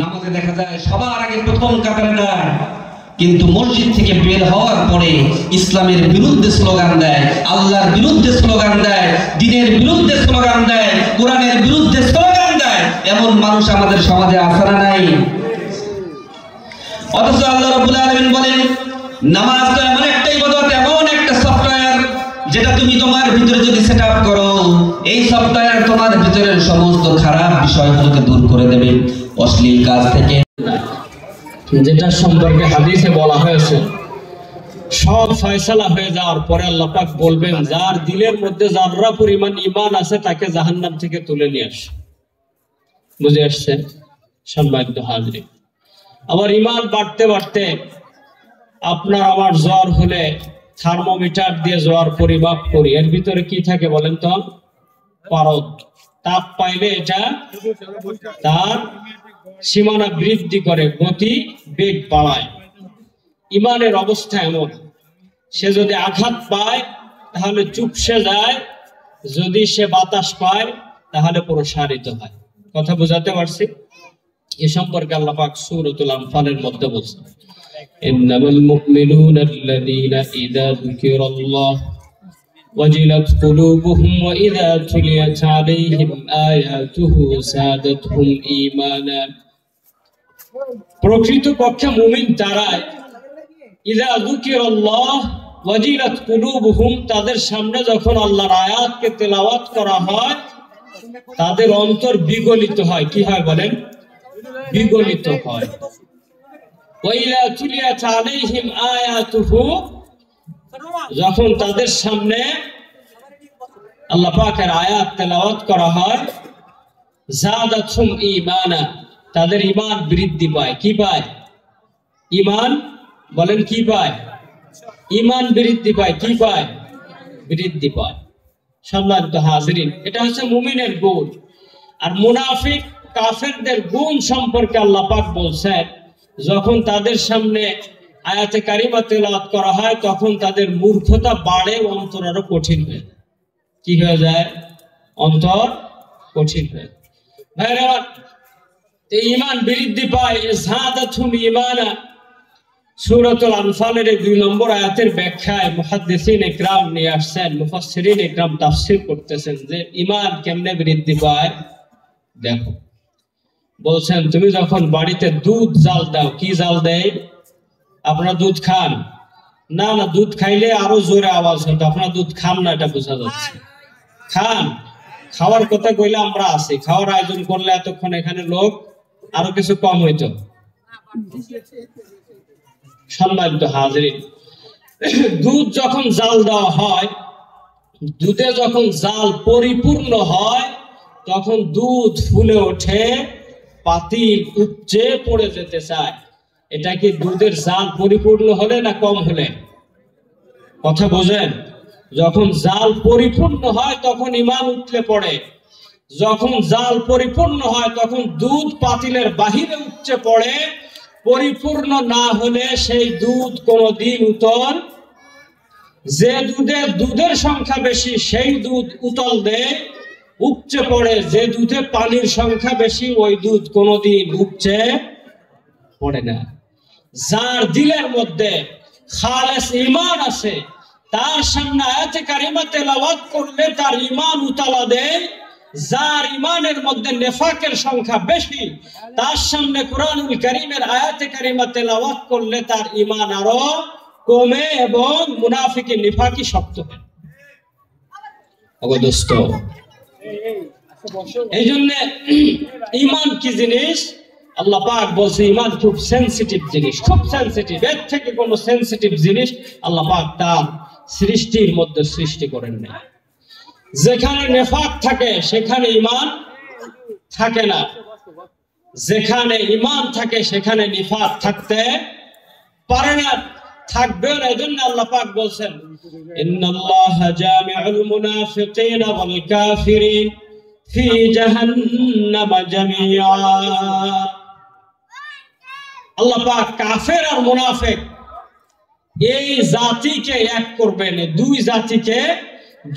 নামাজে দেখা যায় সবার আগে প্রথম কাতারে দাঁড়ায়, কিন্তু মসজিদ থেকে বের হওয়ার পরে ইসলামের বিরুদ্ধে স্লোগান দেয়, আল্লাহর বিরুদ্ধে স্লোগান দেয়, দ্বীনের বিরুদ্ধে স্লোগান দেয়, কোরআনের বিরুদ্ধে স্লোগান দেয়, এমন মানুষ আমাদের সমাজে আছে না নাই? অথচ আল্লাহ রাব্বুল আলামিন বলেন, নামাজ তো এমন একটা ইবাদত, এমন একটা সফটওয়্যার, যেটা তুমি তোমার ভিতরে যদি সেট আপ করো, এই সফটওয়্যার তোমার ভিতরের সমস্ত খারাপ বিষয়গুলোকে দূর করে দেবে, অশ্লীল কাজ থেকে। যেটা সম্পর্কে হাদিসে বলা হয়েছে, সব ফয়সালা হয়ে যাওয়ার পরে আল্লাহ পাক বলবেন, যার দিলের মধ্যে যাররা পরিমাণ ঈমান আছে তাকে জাহান্নাম থেকে তুলে নিয়ে আস। বুঝে আসছে সম্মানিত হাজরিন? আবার ঈমান বাড়তে বাড়তে আপনার আমার জ্বর হলে থার্মোমিটার দিয়ে জ্বর পরিমাপ করি, এর ভিতরে কি থাকে বলেন তো? পারদ। তাপ পাইলে এটা তার সীমানা বৃদ্ধি করে, গতি বেগ বাড়ায়। ঈমানের অবস্থা এমন, সে যদি আঘাত পায় তাহলে চুপসে যায়, যদি সে বাতাস পায় তাহলে প্রসারিত হয়। কথা বুঝাতে পারছি? এ সম্পর্কে আল্লাহ পাক সূরাতুল আনফালের মধ্যে বলছেন, ইন্নামাল মুমিনুনা আল্লাযীনা ইযা যুকিরাল্লাহ ওয়াজিলাত কুলুবুহুম ওয়া ইযা তুলিয়াত আলাইহিম আয়াতুহু যাদাতহুম ঈমানা। প্রকৃতপক্ষে মুমিন তারাই, ইযা যুকিরাল্লাহ ওয়াজিলাত কুলুবুহুম, তাদের সামনে যখন আল্লাহর আয়াতকে তেলাওয়াত করা হয় তাদের অন্তর বিগলিত হয়। কি হয় বলেন? বিগলিত হয়। ওয়া ইযা তুলিয়াত আলাইহিম আয়াতুহু, যখন তাদের সামনে আল্লাহ পাকের আয়াত তেলাওয়াত করা হয়, যাদাতহুম ঈমানা, তাদের ঈমান বৃদ্ধি পায়। কি পায়? ঈমান বলেন কি পায়? ঈমান বৃদ্ধি পায়। কি পায়? বৃদ্ধি পায়। সম্মানিত হাজরিন, এটা হচ্ছে মুমিনের গুণ। আর মুনাফিক কাফেরদের গুণ সম্পর্কে আল্লাহ পাক বলছেন, যখন তাদের সামনে আয়াতে কারিমা তেলাওয়াত করা হয় তখন তাদের মূর্খতা বাড়ে, অন্তর আরো কঠিন হয়ে যায়। কি হয়ে যায়? অন্তর কঠিন হয়ে যায়। ভাইরা, ঈমান বৃদ্ধি পায়, যাদাতহুম ঈমানা। সূরাতুল আনফালের 2 নম্বর আয়াতের ব্যাখ্যায় মুহাদ্দিসিন ইকরাম নিয়ে আসছেন, মুফাসসিরিন ইকরাম তাফসীর করতেছেন যে ঈমান কেমনে বৃদ্ধি পায়। দেখো, বলছেন তুমি যখন বাড়িতে দুধ জাল দাও, কি জাল দেয়? আপনারা দুধ খান না? না, দুধ খাইলে আরো জোরে আওয়াজ হতো। আপনারা দুধ খান না, এটা বোঝা যাচ্ছে। খান, খাওয়ার কথা কইলে আমরা আছি, খাওয়ার আয়োজন করলে এতক্ষণ এখানে লোক আরো কিছু কম হইতো। সম্মানিত হাজরিন, দুধ যখন জাল দেওয়া হয়, দুধে যখন জাল পরিপূর্ণ হয় তখন দুধ ফুলে ওঠে, পাতিল উপচে পড়ে যেতে চায়। এটা কি দুধের জাল পরিপূর্ণ হলে না কম হলে? কথা বোঝেন? যখন জাল পরিপূর্ণ হয় তখন ঈমান উঠলে পড়ে। যখন জাল পরিপূর্ণ হয় তখন দুধ পাতিলের বাহিরে উপচে পড়ে। পরিপূর্ণ না হলে সেই দুধ কোনদিন উতল, যে দুধের সংখ্যা বেশি সেই দুধ উতল দেয়, উপচে পড়ে। যে দুধে পানির সংখ্যা বেশি ওই দুধ কোনদিন উপচে পড়ে না। যার দিলের মধ্যে খালেস ঈমান আছে, তার সামনে আয়াতে কারিমা তেলাওয়াত করলে তার ঈমান উতলা দেয়। যার ঈমানের মধ্যে নেফাকের সংখ্যা বেশি, তার সামনে কুরআনুল কারীমের আয়াতে কারিমা তেলাওয়াত করলে তার ঈমান আরো কমে এবং মুনাফিকি নিফাকি শক্ত হয়। দোস্ত, এই জন্য ঈমান কি জিনিস আল্লাহ পাক বলছে, ঈমান খুব সেনসিটিভ জিনিস, খুব সেনসিটিভ। এর থেকে কোনো সেনসিটিভ জিনিস আল্লাহ পাক তার সৃষ্টির মধ্যে সৃষ্টি করেন না। যেখানে নেফাক থাকে সেখানে ঈমান থাকে না, যেখানে ঈমান থাকে সেখানে নিফাক থাকতে পারে না, থাকবে না। এজন্য আল্লাহ পাক বলছেন, ইন্নাল্লাহা জামিউল মুনাফিকিনা ওয়াল কাফিরিন ফি জাহান্নাম জামিআ। আল্লাহ পাক কাফের আর মুনাফিক এই জাতিকে এক করবেন, দুই জাতিকে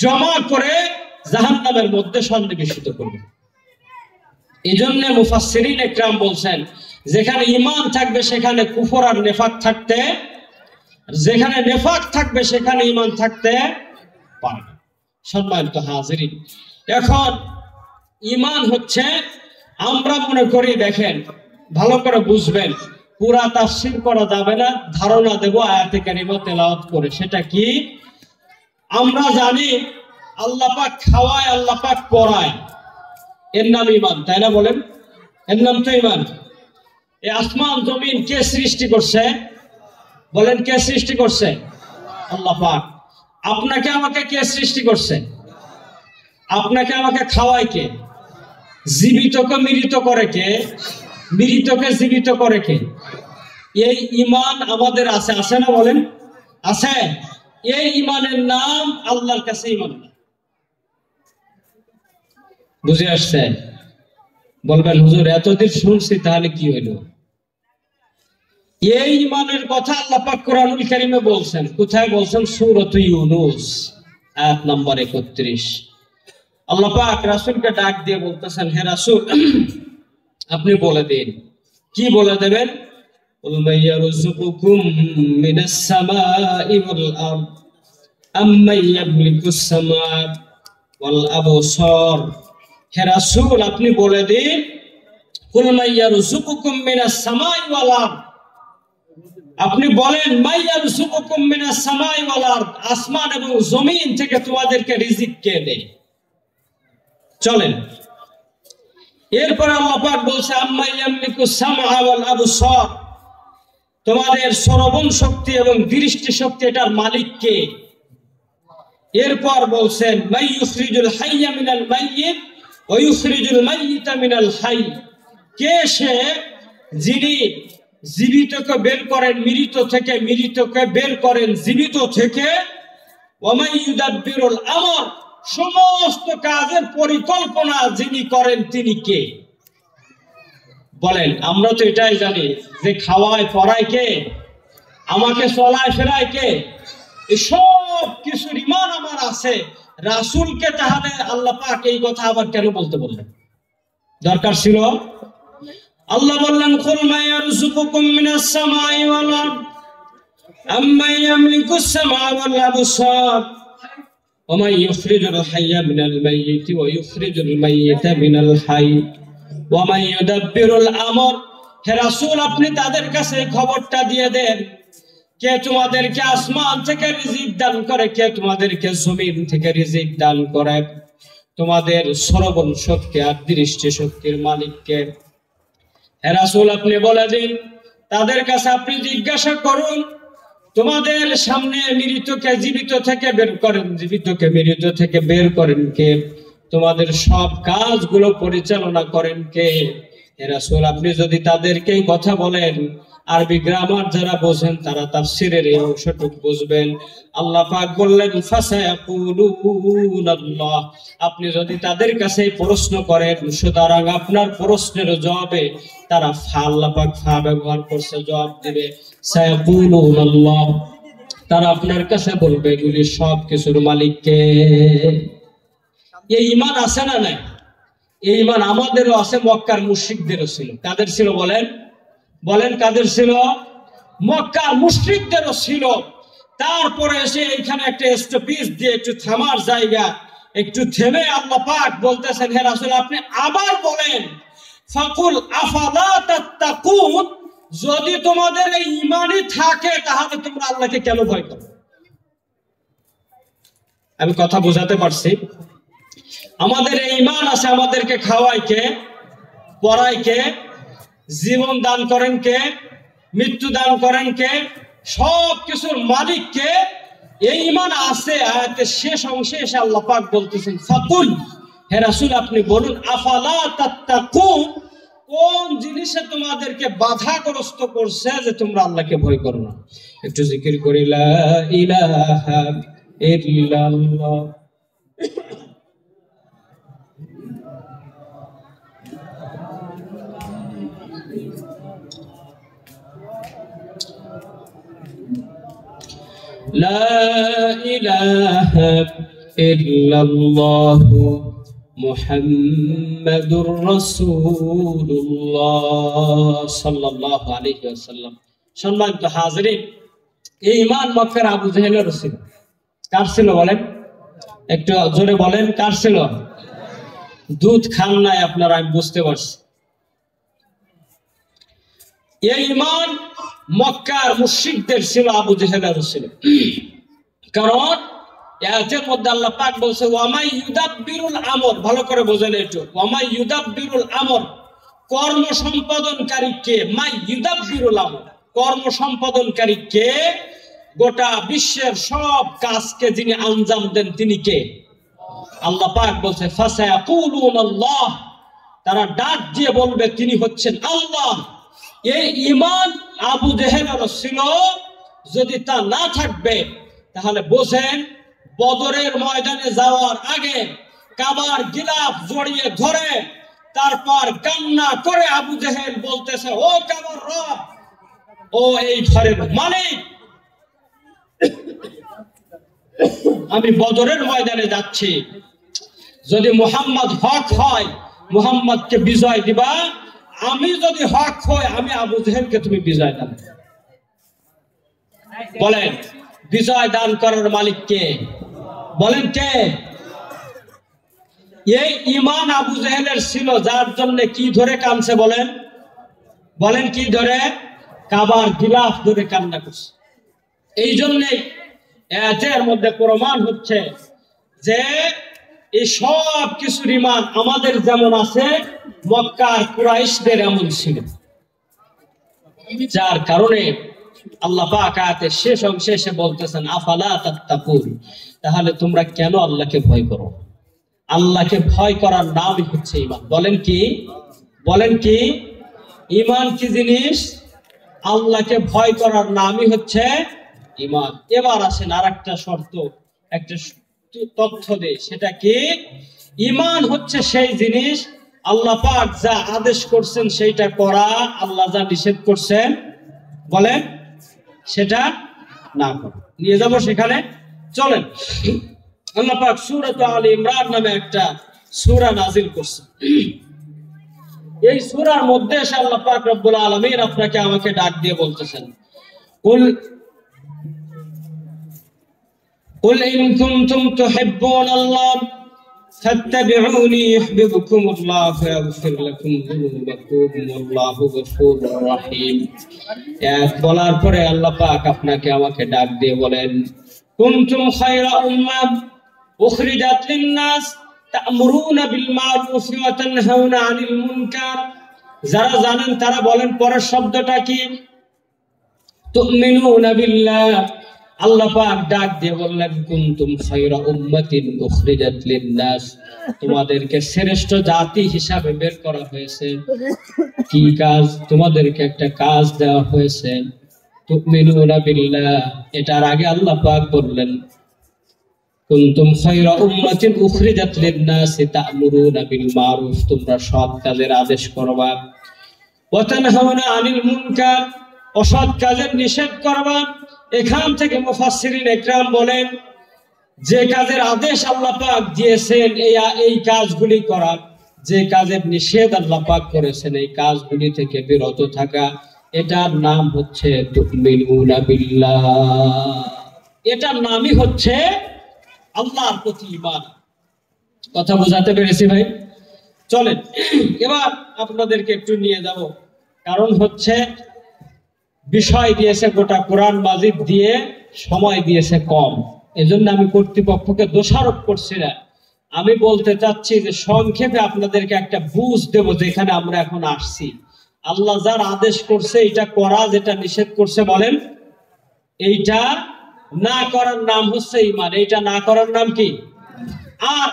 জমা করে জাহান্নামের মধ্যে সন্নিবেশিত করবেন। এজন্য মুফাসসিরিন ইকরাম বলছেন, যেখানে ঈমান থাকবে সেখানে কুফর আর নেফাক থাকতে, যেখানে নেফাক থাকবে সেখানে ঈমান থাকতে পারবে। সম্মানিত হাজিরিন, এখন ঈমান হচ্ছে, আমরা মনে করি, দেখেন ভালো করে বুঝবেন, পুরা তাফসীর করা যাবে না, ধারণা দেব আয়াতে কারিমা তেলাওয়াত করে। সেটা কি? আমরা জানি আল্লাহ পাক খাওয়ায়, আল্লাহ পাক পড়ায়, এর নাম ঈমান, তাই না? বলেন, এর নাম তো ঈমান। এই আসমান জমিন কে সৃষ্টি করছে? বলেন, কে সৃষ্টি করছে? আল্লাহ পাক। আপনাকে আমাকে কে সৃষ্টি করছে? আপনাকে আমাকে খাওয়ায় কে? জীবিতকে মৃত করে কে? মৃতকে জীবিত করে কে? এই ঈমান আমাদের আছে, আছে না? বলেন, আছে। এই ঈমানের নাম আল্লাহর কাছে ঈমান। বুঝে আসছে? বলবেন হুজুর এতদিন শুনছি, তাহলে কি হইলো? এই ঈমানের কথা আল্লাহ পাক কোরআনুল কারীমে বলছেন। কোথায় বলছেন? সূরাত ইউনূস আয়াত নম্বর 31। আল্লাহ পাক রাসূলকে ডাক দিয়ে বলতেছেন, হে রাসূল, আপনি বলে দিন। কি বলে দেবেন? কুল মাইয়ারযুকুকুম মিনাস সামাই ওয়াল আরদ আম্মান ইয়ামলিকুস সামা ওয়াল আবসার। হে রাসূল, আপনি বলে দিন, কুল মাইয়ারযুকুকুম মিনাস সামাই ওয়াল আরদ, আপনি বলেন, মাইয়ারযুকুকুম মিনাস সামাই ওয়াল আরদ, আসমান এবং জমিন থেকে তোমাদেরকে রিজিক কে দেয়? চলেন, এরপরে আল্লাহ পাক বলছে, আম্মা ইয়ামলিকুস সামআ ওয়াল আবসার, তোমাদের শ্রবণ শক্তি এবং দৃষ্টি শক্তি এটার মালিক কে? এরপর বলছেন, মাইয়ুখরিজুল হাইয়্যা মিনাল মাইয়িত ওয়া ইউখরিজুল মাইয়িতা মিনাল হাইয়্য, কে সে যিনি জীবিতকে বের করেন মৃত থেকে, মৃতকে বের করেন জীবিত থেকে। ওয়া মাইয়ুদাব্বিরুল আমর, সমস্ত কাজের পরিকল্পনা যিনি করেন তিনি কে? বলেন, আমরা তো এটাই জানি যে খাওয়ায় পড়ায় কে, আমাকে চলায় ফেরায় কে, সব কিছুর ঈমান আমার আছে। রাসূলকে তাহলে আল্লাহ পাক এই কথা আবার কেন বলতে বললেন? দরকার ছিল। আল্লাহ বললেন, কুল মাইয়ারযুকুকুম মিনাস সামাই ওয়াল আরদ আম্মান ইয়ামলিকুস সামআ ওয়াল আবসার ওয়া মান ইউখরিজুল হাইয়্যা মিনাল মাইয়িতি ওয়া ইউখরিজুল মাইয়িতা মিনাল হাইয়্য ওয়া মান ইউদাব্বিরুল আমর। হে রাসূল, আপনি তাদের কাছে খবরটা দিয়ে দেন, কে তোমাদেরকে আসমান থেকে রিজিক দান করে, কে তোমাদেরকে জমিন থেকে রিজিক দান করে, তোমাদের শ্রবণ শক্তি আর দৃষ্টি শক্তির মালিক কে? হে রাসূল, আপনি বলে দিন, তাদের কাছে আপনি জিজ্ঞাসা করুন, তোমাদের সামনে মৃতকে জীবিত থেকে বের করেন, জীবিতকে মৃত থেকে বের করেন কে? তোমাদের সব কাজগুলো পরিচালনা করেন কে? হে রাসূল, আপনি যদি তাদেরকে কথা বলেন, আরবি গ্রামার যারা বোঝেন তারা তাফসীরের এই অংশটুকু বুঝবেন। আল্লাহ পাক বললেন, ফাসায়াকুলুনাল্লাহ, আপনি যদি তাদের কাছে প্রশ্ন করেন, সুতরাং আপনার প্রশ্নের জবাবে তারা আল্লাহ পাক ফা ব্যবহার করছে, জবাব দিবে সায়াকুলুনাল্লাহ, তারা আপনার কাছে বলবে এগুলি সব কিছুর মালিক কে? এই ঈমান আছে না নাই? এই ঈমান আমাদেরও আছে, মক্কার মুশরিকদেরও ছিল। কাদের ছিল? বলেন, বলেন কাদের ছিল? মক্কার মুশরিকদেরও ছিল। তারপরে এসে এখানে একটা স্টপেজ দিয়ে একটু থামার জায়গা, একটু থেমে আল্লাহ পাক বলতেছেন, হে রাসূল, আপনি আবার বলেন, ফাকুল আফালা তাত্তাকুন, যদি তোমাদের এই ঈমানই থাকে তাহলে তোমরা আল্লাহকে কেন ভয় করো? আমি কথা বোঝাতে পারছি? আমাদের এই ঈমান আছে, আমাদেরকে খাওয়ায় কে, পড়ায় কে, জীবন দান করেন কে, মৃত্যু দান করেন কে, সব কিছুর মালিক কে? এই ঈমান আছে। আয়াতের শেষ অংশে এসে আল্লাহ পাক বলতেছেন, ফাকুল, হে রাসূল, আপনি বলুন, আফালা তাত্তাকুন, কোন জিনিসে তোমাদেরকে বাধাগ্রস্ত করছে যে তোমরা আল্লাহকে ভয় করো না? একটু জিকির করি, লা ইলাহা ইল্লাল্লাহ। لا إله إلا الله মুহাম্মাদুর রাসূলুল্লাহ সাল্লাল্লাহু আলাইহি ওয়াসাল্লাম। সম্মানিত হাজিরিন, এই ঈমান মক্কার আবু জেহেলের ছিল। কার ছিল বলেন? একটু জোরে বলেন, কার ছিল? দুধ খান নাই আপনারা, আমি বুঝতে পারছি। এই ঈমান মক্কার মুশরিকদের ছিল, আবু জেহেলের ছিল। কারণ আয়াতের মধ্যে আল্লাহ পাক বলছে ওয়ামাই ইউদাব্বিরুল আমর, ভালো করে বোঝেন একটু, ওয়ামাই ইউদাব্বিরুল আমর, কর্ম সম্পাদনকারী কে? মাই ইউদাব্বিরুল আমর, কর্ম সম্পাদনকারী কে? গোটা বিশ্বের সব কাজকে যিনি আঞ্জাম দেন তিনি কে? আল্লাহ পাক বলছে ফাসায়াকুলুনাল্লাহ, তারা ডাক দিয়ে বলবে তিনি হচ্ছেন আল্লাহ। এই ঈমান আবু জেহেলের ছিল। যদি তা না থাকবে তাহলে বোঝেন বদরের ময়দানে যাওয়ার আগে কাবার গিলাফ জড়িয়ে ধরে তারপর কান্না করে আবু জেহেল বলতেছে, ও কাবার রব, ও এই ঘরের মালিক, আমি বদরের ময়দানে যাচ্ছি, যদি মুহাম্মদ হক হয় মুহাম্মদকে বিজয় দিবা, আমি যদি হক হই আমি আবু জেহেলকে তুমি বিজয় দান। বলেন বিজয় দান করার মালিক কে? বলেন কে? এই ঈমান আবু জেহেলের ছিল, যার জন্য কি ধরে কাঁদছে বলেন? বলেন কি ধরে? কাবার গিলাফ ধরে কান্না করছে। এই জন্যই এর মধ্যে প্রমাণ হচ্ছে যে এই সব কিছুর ঈমান আমাদের যেমন আছে মক্কার কুরাইশদের এমন ছিল, যার কারণে আল্লাহ পাক আয়াতের শেষ অংশে এসে বলতেছেন আফালা তাত্তাকুন, তাহলে তোমরা কেন আল্লাহকে ভয় করো? আল্লাহকে ভয় করার নামই হচ্ছে ঈমান। বলেন কি? বলেন কি? ঈমান কি জিনিস? আল্লাহকে ভয় করার নামই হচ্ছে ঈমান। এবার আসেন আর একটা শর্ত, একটা তথ্য দেই, সেটা কি? ঈমান হচ্ছে সেই জিনিস আল্লাহ পাক যা আদেশ করছেন সেইটা করা, আল্লাহ যা নিষেধ করছেন বলেন সেটা না করা। নিয়ে যাব সেখানে, চলেন। আল্লাহ পাক সূরা আলে ইমরান নামে একটা সূরা নাজিল করছেন। এই সূরার মধ্যে এসে আল্লাহ পাক রব্বুল আলামিন আপনাকে আমাকে ডাক দিয়ে বলতেছেন, কুল ইন কুনতুম তুহিব্বুনাল্লাহ ফাত্তাবিউনি ইউহিব্বুকুমুল্লাহ ওয়া ইয়াগফির লাকুম যুনুবাকুম ওয়াল্লাহু গফুরুর রহিম। বলার পরে আল্লাহ পাক আপনাকে আমাকে ডাক দিয়ে বলেন, কুনতুম খায়রা উম্মাহ উখরিজাত লিন-নাস তা'মুরুনা বিল মা'রুফ ওয়া তানহাউনা আনিল মুনকার। যারা জানেন তারা বলেন পরের শব্দটা কি? তু'মিনুনা বিল্লাহ। আল্লাহ পাক ডাক দিয়ে বললেন কুনতুম খায়রা উম্মাতিন উখরিজাত লিন-নাস, তোমাদেরকে শ্রেষ্ঠ জাতি হিসাবে বের করা হয়েছে। কি কাজ? তোমাদেরকে একটা কাজ দেওয়া হয়েছে, তু'মিনুনা বিল্লাহ। এটার আগে আল্লাহ পাক বললেন কুনতুম খায়রা উম্মাতিন উখরিজাত লিন-নাস তা'মুরুনা বিল মা'রুফ, তোমরা সৎ কাজের আদেশ করবা, ওয়া তানহাউনা আনিল মুনকার, অসৎ কাজের নিষেধ করবা। এখান থেকে মুফাসসিরিন ইকরাম বলেন যে কাজের আদেশ আল্লাহ পাক দিয়েছেন এই কাজগুলি করা, যে কাজের নিষেধ আল্লাহ পাক করেছেন এই কাজগুলি থেকে বিরত থাকা, এটার নাম হচ্ছে তু'মিনুনা বিল্লাহ। এটার নামই হচ্ছে আল্লাহর প্রতি ঈমান। কথা বোঝাতে পেরেছি ভাই? চলেন এবার আপনাদেরকে একটু নিয়ে যাব, কারণ হচ্ছে বিষয় দিয়েছে গোটা কোরআন মাজিদ দিয়ে, সময় দিয়েছে কম, এজন্য আমি কর্তৃপক্ষকে দোষারোপ করছি না। আমি বলতে চাচ্ছি যে সংক্ষেপে আপনাদেরকে একটা বুঝ দেব যেখানে আমরা এখন আসছি। আল্লাহ যার আদেশ করছে এটা করা, যেটা নিষেধ করছে বলেন এইটা না করার নাম হচ্ছে ঈমান। এইটা না করার নাম কি? আর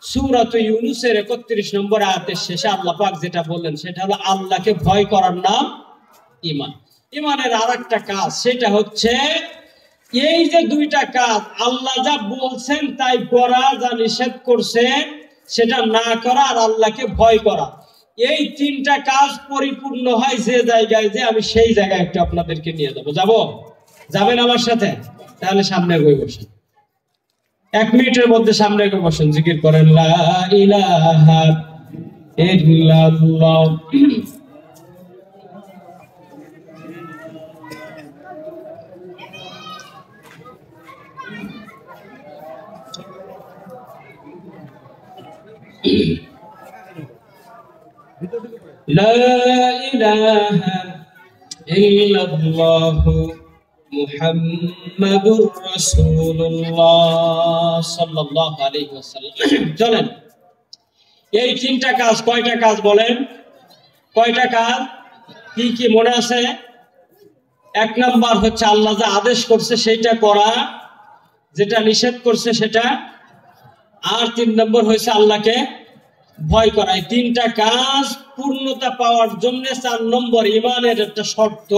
সূরা ইউনূসের ৩১ নম্বর আয়াতের শেষে আল্লাহ পাক যেটা বললেন সেটা হলো আল্লাহকে ভয় করার নাম ঈমান। ঈমানের আরেকটা কাজ, সেটা হচ্ছে এই যে দুইটা কাজ, আল্লাহ যা বলছেন তাই করা, যা নিষেধ করছেন সেটা না করা, আর আল্লাহকে ভয় করা। এই তিনটা কাজ পরিপূর্ণ হয় যে জায়গায়, যে আমি সেই জায়গায় একটু আপনাদেরকে নিয়ে যাবো। যাবেন আমার সাথে? তাহলে সামনে গিয়ে বসে 1 মিনিটের মধ্যে সামনে এসে বসেন, জিকির করেন লা ইলাহা ইল্লাল্লাহ। লা ইলাহা ইল্লাল্লাহ মুহাম্মাদুর রাসূলুল্লাহ সাল্লাল্লাহু আলাইহি ওয়াসাল্লাম। চলেন, এই 3টা কাজ, কয়টা কাজ বলেন? কয়টা কাজ? কি কি মনে আছে? 1 নাম্বার হচ্ছে আল্লাহ যা আদেশ করছে সেটা করা, যেটা নিষেধ করছে সেটা, আর 3 নম্বর হয়েছে আল্লাহকে ভয় করা। এই 3টা কাজ পূর্ণতা পাওয়ার জন্য 4 নম্বর ঈমানের একটা শর্ত,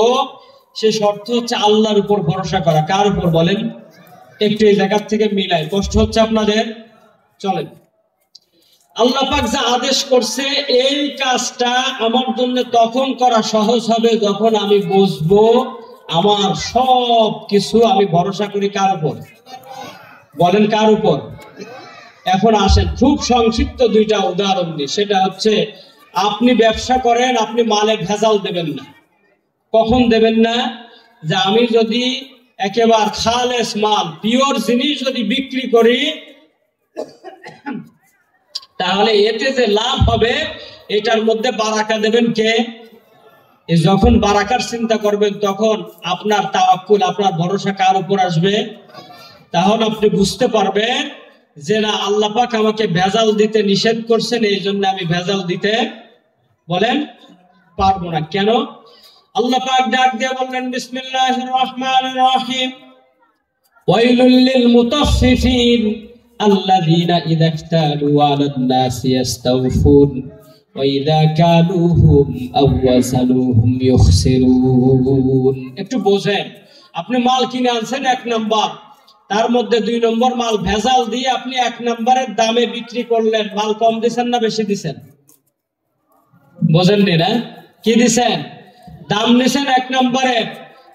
সেই শর্ত হচ্ছে আল্লাহর উপর ভরসা করা। কার উপর বলেন? একটু এই জায়গা থেকে মিলাই, কষ্ট হচ্ছে আপনাদের। চলেন, আল্লাহ পাক যা আদেশ করছে এই কাজটা আমার জন্য তখন করা সহজ হবে যখন আমি বুঝবো আমার সব কিছু আমি ভরসা করি কার উপর। বলেন কার উপর? এখন আসেন খুব সংক্ষিপ্ত 2টা উদাহরণ দিই। সেটা হচ্ছে, আপনি ব্যবসা করেন, আপনি মালে ভেজাল দেবেন না। কখন দেবেন না? যে আমি যদি একেবারে খালেস মাল, পিওর জিনিস যদি বিক্রি করি, তাহলে এতে যে লাভ হবে এটার মধ্যে বারাকা দেবেন কে? যখন বারাকার চিন্তা করবেন তখন আপনার তাওয়াক্কুল, আপনার ভরসা কার উপর আসবে? তাহলে আপনি বুঝতে পারবেন যে না, আল্লাহ পাক আমাকে ভেজাল দিতে নিষেধ করছেন, এই জন্য আমি ভেজাল দিতে বলেন পারবো না। কেন? আল্লাহ পাক ডাক দিয়ে বললেন বিসমিল্লাহির রহমানির রহিম, ওয়াইলুল লিল মুতাফফিফিন আল্লাযীনা ইযা ইফতালু আলান নাসি ইস্তাওফুন ওয়া ইযা কালুহুম আও ওয়াসানুহুম ইউখসিরুন। একটু বোঝেন, আপনি মাল কিনে আনছেন 1 নাম্বার, তার মধ্যে 2 নম্বর মাল ভেজাল দিয়ে আপনি 1 নম্বরের দামে বিক্রি করলেন, মাল কম দিছেন না বেশি দিছেন? বোঝেননি না? কি দিছেন? দাম নিছেন 1 নম্বরের,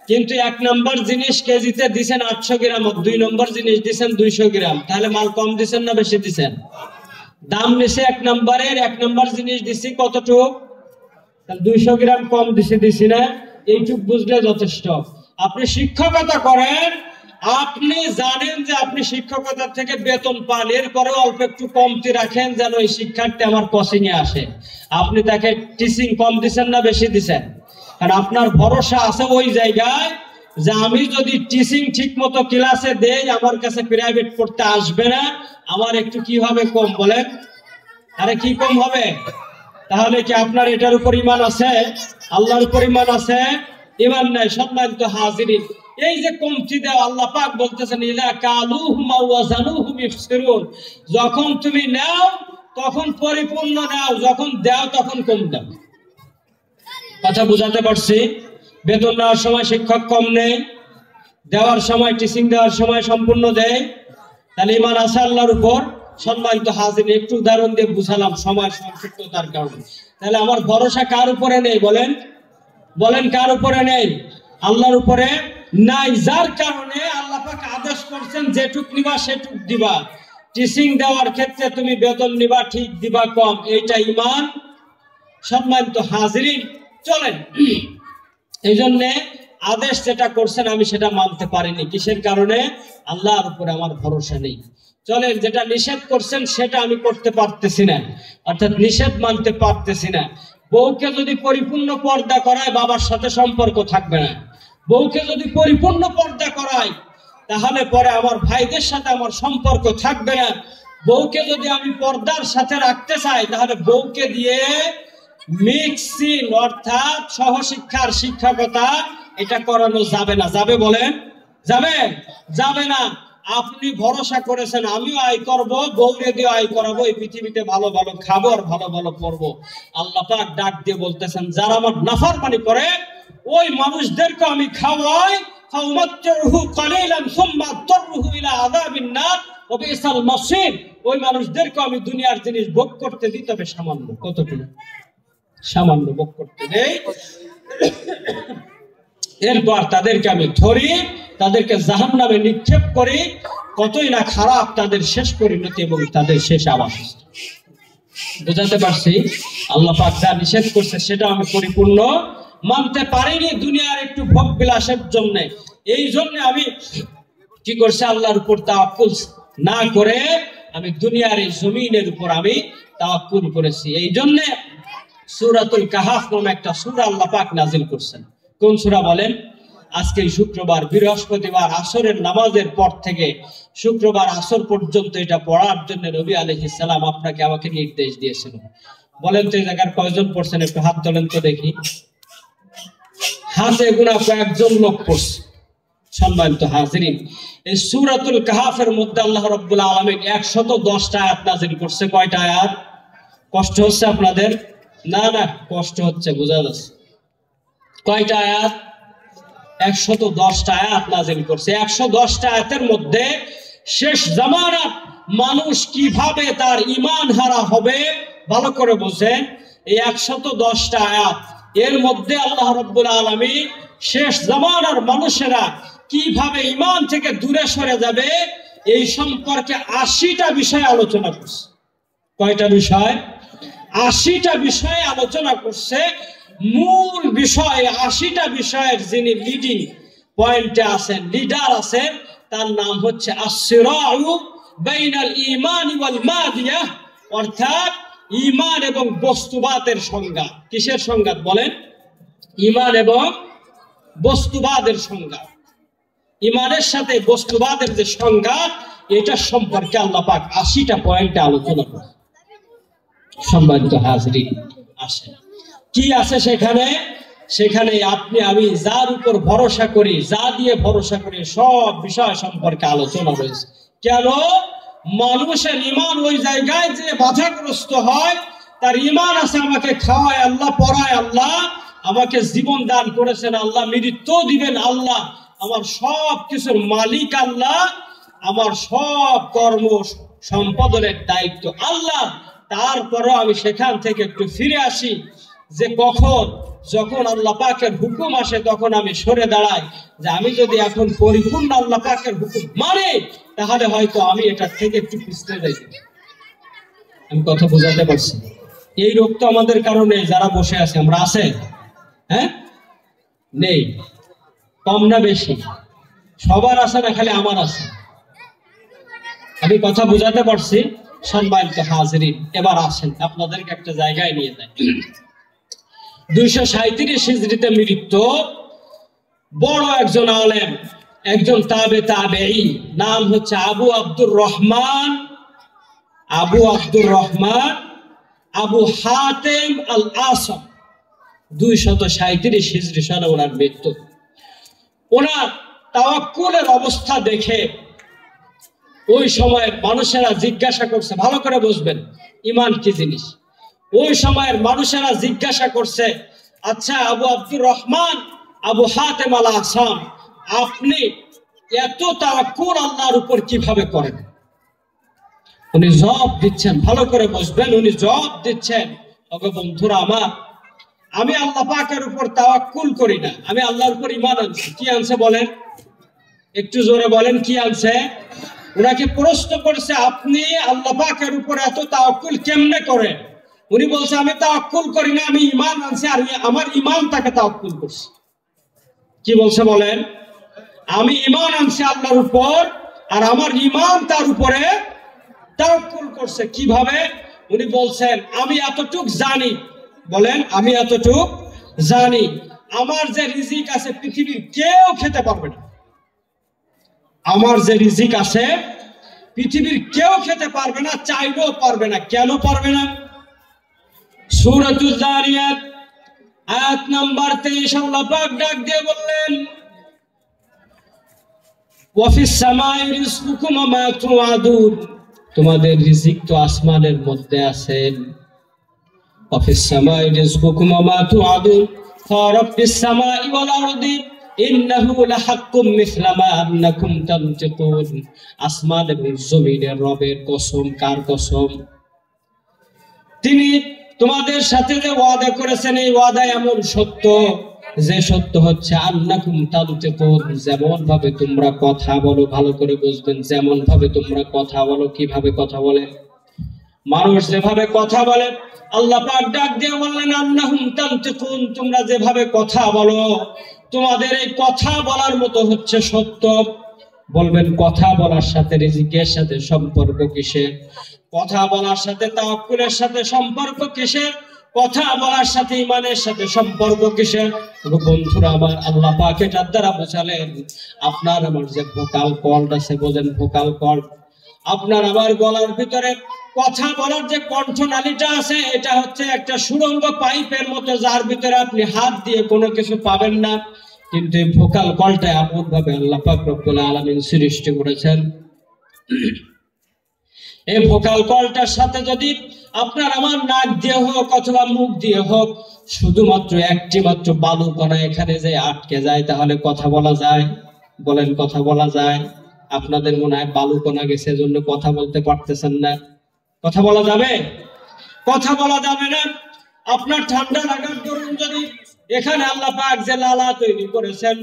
কিন্তু 1 নম্বর জিনিস কেজিতে দিছেন 800 গ্রাম, 2 নম্বর জিনিস দিছেন 200 গ্রাম, তাহলে মাল কম দিছেন না বেশি দিছেন? দাম নিছে 1 নম্বরের, 1 নম্বর জিনিস দিছি কতটুক? 200 গ্রাম কম দিছি না? এইটুক বুঝলে যথেষ্ট। আপনি শিক্ষকতা করেন, আপনি জানেন যে আপনি শিক্ষকতার থেকে বেতন পান, এরপরেও অল্প একটু কমতি রাখেন যেন এই শিক্ষার্থী আমার কোচিং এ আসে। আপনি তাকে টিচিং কম দিচ্ছেন না বেশি দিচ্ছেন? কারণ আপনার ভরসা আছে ওই জায়গায় যে আমি যদি টিচিং ঠিক মতো ক্লাসে দেই, আমার কাছে প্রাইভেট পড়তে আসবে না, আমার একটু কি হবে কম? বলেন, আরে কি কম হবে? তাহলে কি আপনার এটার উপর ঈমান আছে? আল্লাহর উপর ঈমান আছে? ঈমান নাই। সম্মানিত হাজিরিন, এই যে কমতি দেওয়া, আল্লাহ পাক বলতেছেন ইলা কালুহুম আও ওয়াজানুহুম ইফসিরুন, যখন তুমি নাও তখন পরিপূর্ণ নাও, যখন দাও তখন কম দাও। কথা বুঝাতে পারছি? বেতন নেওয়ার সময় শিক্ষক কম নেই, দেওয়ার সময় টিচিং দেওয়ার সময় সম্পূর্ণ দেয়। তাহলে ঈমান আছে আল্লাহর উপর। সম্মানিত হাজিরিন, একটু উদাহরণ দিয়ে বুঝালাম সময় সংক্ষিপ্ততার কারণে। তাহলে আমার ভরসা কার উপরে নেই? বলেন, বলেন কার উপরে নেই? আল্লাহর উপরে নাই, যার কারণে আল্লাহ পাক আদেশ করছেন যেটুক নিবা সেটুক দিবা। টিচিং দেওয়ার ক্ষেত্রে তুমি বেতন নিবা ঠিক, দিবা কম, এইটা ঈমান। সম্মানিত হাজিরিন, চলেন, এই জন্যে আদেশ যেটা করছেন আমি সেটা মানতে পারিনি। কিসের কারণে? আল্লাহর উপরে আমার ভরসা নেই। চলেন, যেটা নিষেধ করছেন সেটা আমি করতে পারতেছি না, অর্থাৎ নিষেধ মানতে পারতেছি না। বউকে যদি পরিপূর্ণ পর্দা করায়, বাবার সাথে সম্পর্ক থাকবে না। বউকে যদি পরিপূর্ণ পর্দা করায়, তাহলে পরে আমার ভাইদের সাথে আমার সম্পর্ক থাকবে না। বউকে যদি আমি পর্দার সাথে রাখতে চাই, তাহলে বউকে দিয়ে মিক্সিং অর্থাৎ সহশিক্ষার শিক্ষকতা এটা করানো যাবে না। যাবে? বলেন, যাবে? যাবে না। আপনি ভরসা করেছেন আমিও আয় করবো, বউরে দিয়ে আয় করাবো, এই পৃথিবীতে ভালো ভালো খাবো আর ভালো ভালো পড়বো। আল্লাহ পাক ডাক দিয়ে বলতেছেন, যারা আমার নাফরমানি করে ওই মানুষদেরকে আমি খাওয়াই, ফাউমাত্তুহু কালিলান সুম্মা আদতারহু ইলা আযাবিন নার ওয়া বিসাল মাসির। ওই মানুষদেরকে আমি দুনিয়ার জিনিস ভোগ করতে দিই, তবে সামান্য, কতটুকু? সামান্য ভোগ করতে দেই। এরপর তাদেরকে আমি ধরি, তাদেরকে জাহান্নামে নিক্ষেপ করি, কতই না খারাপ তাদের শেষ পরিণতি এবং তাদের শেষ আবাস। বুঝাতে পারছি? আল্লাহ পাক যা নিষেধ করছে সেটা আমি পরিপূর্ণ মানতে পারিনি দুনিয়ার একটু ভোগ বিলাসের জন্য। এই জন্য আমি কি করছি, আল্লাহর উপর তাওয়াক্কুল না করে আমি দুনিয়ার এই জমিনের উপর আমি তাওয়াক্কুল করেছি। এই জন্য সূরাতুল কাহাফ নামে একটা সূরা আল্লাহ পাক নাজিল করছেন। কোন সূরা বলেন? আজকে শুক্রবার, বৃহস্পতিবার আসরের নামাজের পর থেকে শুক্রবার আসর পর্যন্ত এটা পড়ার জন্য নবী আলাইহিস সালাম আপনাকে আমাকে নির্দেশ দিয়েছিল। বলেন তো এই জায়গার কয়জন পড়ছেন? একটু হাত তোলেন তো দেখি। হাতে গোনা কয়েকজন লোক পড়ছে। সম্মানিত হাজিরিন, এই সূরাতুল কাহাফের মধ্যে আল্লাহ রাব্বুল আলামিন 110টা আয়াত নাযিল করছে। কয়টা আয়াত? কষ্ট হচ্ছে আপনাদের? না না, কষ্ট হচ্ছে, বোঝা যাচ্ছে। কয়টা আয়াত? 110টা আয়াত নাযিল করছে। 110টা আয়াতের মধ্যে শেষ জামানার মানুষ কিভাবে তার ঈমান হারা হবে ভালো করে বোঝেন। এই 110টা আয়াত এর মধ্যে আল্লাহ রাব্বুল আলামিন শেষ জামানার মানুষেরা কিভাবে ঈমান থেকে দূরে সরে যাবে এই সম্পর্কে 80টা বিষয় আলোচনা করছে। কয়টা বিষয়? 80টা বিষয় আলোচনা করছে। মূল বিষয় 80টা বিষয়ের যিনি লিডিং পয়েন্টে আছেন, লিডার আছেন, তার নাম হচ্ছে আস-সিরাউ বাইনাল ঈমান ওয়াল মাদিয়াহ, অর্থাৎ ঈমান এবং বস্তুবাদের সংঘাত। কিসের সংঘাত বলেন? ঈমান এবং বস্তুবাদের সংঘাত। ঈমানের সাথে বস্তুবাদের যে সংঘাত, এটা সম্পর্কে আল্লাহ পাক 80টা পয়েন্টে আলোচনা করে। সম্মানিত হাজিরিন, আসেন কি আছে সেখানে? সেখানে আপনি আমি যার উপর ভরসা করি, যা দিয়ে ভরসা করি, সব বিষয় সম্পর্কে আলোচনা রয়েছে। কেন? মানুষের ঈমান ওই জায়গায় যে বাধাগ্রস্ত হয়, তার ঈমান আছে আমাকে খাওয়ায় আল্লাহ, পড়ায় আল্লাহ, আমাকে জীবন দান করেছেন আল্লাহ, মৃত্যু দিবেন আল্লাহ, আমার সব কিছুর মালিক আল্লাহ, আমার সব কর্ম সম্পাদনের দায়িত্ব আল্লাহ। তারপরও আমি সেখান থেকে একটু ফিরে আসি যে যখন আল্লাহ পাকের হুকুম আসে তখন আমি সরে দাঁড়াই, যে আমি যদি এখন পরিপূর্ণ আল্লাহ পাকের হুকুম মানে তাহলে হয়তো আমি এটা থেকে একটু পিছতে যাই। আমি কথা বোঝাতে পারছি? এই রোগ তো আমাদের কারণে যারা বসে আছে, আমরা আছে? হ্যাঁ, নেই? কম না বেশি? সবার আছে না খালি আমার আছে? আমি কথা বোঝাতে পারছি? সম্মানিত হাজিরিন, এবার আসেন আপনাদেরকে একটা জায়গায় নিয়ে যাই। 237 হিজরিতে মৃত্যু বড় একজন আলেম, একজন তাবেঈ, নাম হচ্ছে আবু আব্দুর রহমান আবু হাতেম আল আসম। 237 হিজরি সনে ওনার মৃত্যু। ওনার তাওয়াক্কুলের অবস্থা দেখে ওই সময়ের মানুষেরা জিজ্ঞাসা করছে, ভালো করে বুঝবেন ঈমান কি জিনিস। ওই সময়ের মানুষেরা জিজ্ঞাসা করছে, আচ্ছা আবু আব্দুর রহমান আবু হাতেম আল আসম, আপনি এত তাওয়াক্কুল আল্লাহর উপর কিভাবে করেন? উনি জবাব দিচ্ছেন, ভালো করে বুঝবেন, উনি জবাব দিচ্ছেন, ওগো বন্ধুরা আমার, আমি আল্লাহ পাকের উপর তাওয়াক্কুল করি না, আমি আল্লাহর উপর ঈমান আনছি। কি আনছে বলেন? একটু জোরে বলেন, কি আনছে? উনাকে প্রশ্ন করছে, আপনি আল্লাহ পাকের উপর এত তাওয়াক্কুল কেমনে করেন? উনি বলছে, আমি তাওয়াক্কুল করি না, আমি ঈমান আনছি, আর আমার ঈমান তাকে তাওয়াক্কুল করছে। কি বলছে বলেন? আমি ঈমান আনছি আল্লাহর উপর, আর আমার ঈমান তার উপরে তাওয়াক্কুল করছে। কিভাবে? উনি বলছেন, আমি এতটুক জানি, বলেন আমি এতটুক জানি, আমার যে রিজিক আছে পৃথিবীর কেউ খেতে পারবে না। আমার যে রিজিক আছে পৃথিবীর কেউ খেতে পারবে না, চাইলেও পারবে না। কেন পারবে না? সূরাতুল যারিয়াত আয়াত নাম্বার 23 আল্লাহ পাক ডাক দিয়ে বললেন, ওয়াফিস সামাই রিজকুকুম ওয়া মা তুআদুন, তোমাদের রিজিক তো আসমানের মধ্যে আছে। ওয়াফিস সামাই রিজকুকুম ওয়া মা তুআদুন ফারাব্বিস সামাই ওয়াল আরদি ইন্নাহু লাহাক্কুম মিছলা মা আন্নাকুম তানতিকুন। আসমান এবং জমিনের রবের কসম। কার কসম? তিনি তোমাদের সাথে যে ওয়াদা করেছেন, এই ওয়াদা এমন সত্য যে সত্য হচ্ছে আন্নাকুম তানতিকুন, যেমন ভাবে তোমরা কথা বলো, ভালো করে বুঝবেন, যেমন ভাবে তোমরা কথা বলো। কিভাবে কথা বলে? মানুষ যেভাবে কথা বলে, আল্লাহ পাক ডাক দিয়ে বললেন আন্নাহুম তানতিকুন, তোমরা যেভাবে কথা বলো, তোমাদের এই কথা বলার মতো হচ্ছে সত্য। বলবেন কথা বলার সাথে রিজিকের সাথে সম্পর্ক কিসের? কথা বলার সাথে তাওয়াক্কুলের সাথে সম্পর্ক কিসের? কথা বলার সাথে ইমানের সাথে সম্পর্ক কিসের? বন্ধুরা আমার, আল্লাহ পাক এটার দ্বারা বোঝালেন আপনার আমার যে ভোকাল কর্ড আছে, বোঝেন ভোকাল কর্ড, আপনার আমার গলার ভিতরে কথা বলার যে কণ্ঠনালীটা আছে, এটা হচ্ছে একটা সুড়ঙ্গ পাইপের মতো, যার ভিতরে আপনি হাত দিয়ে কোনো কিছু পাবেন না। কিন্তু এই ভোকাল কলটা এমন ভাবে আল্লাহ পাক রব্বুল আলামিন সৃষ্টি করেছেন, এই ভোকাল কলটার সাথে যদি আপনার আমার নাক দিয়ে হোক অথবা মুখ দিয়ে হোক, শুধুমাত্র একটি মাত্র বালু কণা এখানে যে আটকে যায়, তাহলে কথা বলা যায়? বলেন কথা বলা যায়? আপনাদের মনে হয় বালু কণা গেছে, এজন্য কথা বলতে পারতেছেন না। কথা বলা যাবে? কথা বলা যাবে না। আপনার ঠান্ডা লাগার দরুন যদি এখানে আল্লাহ পাক যে লালা তৈরি করেছেন,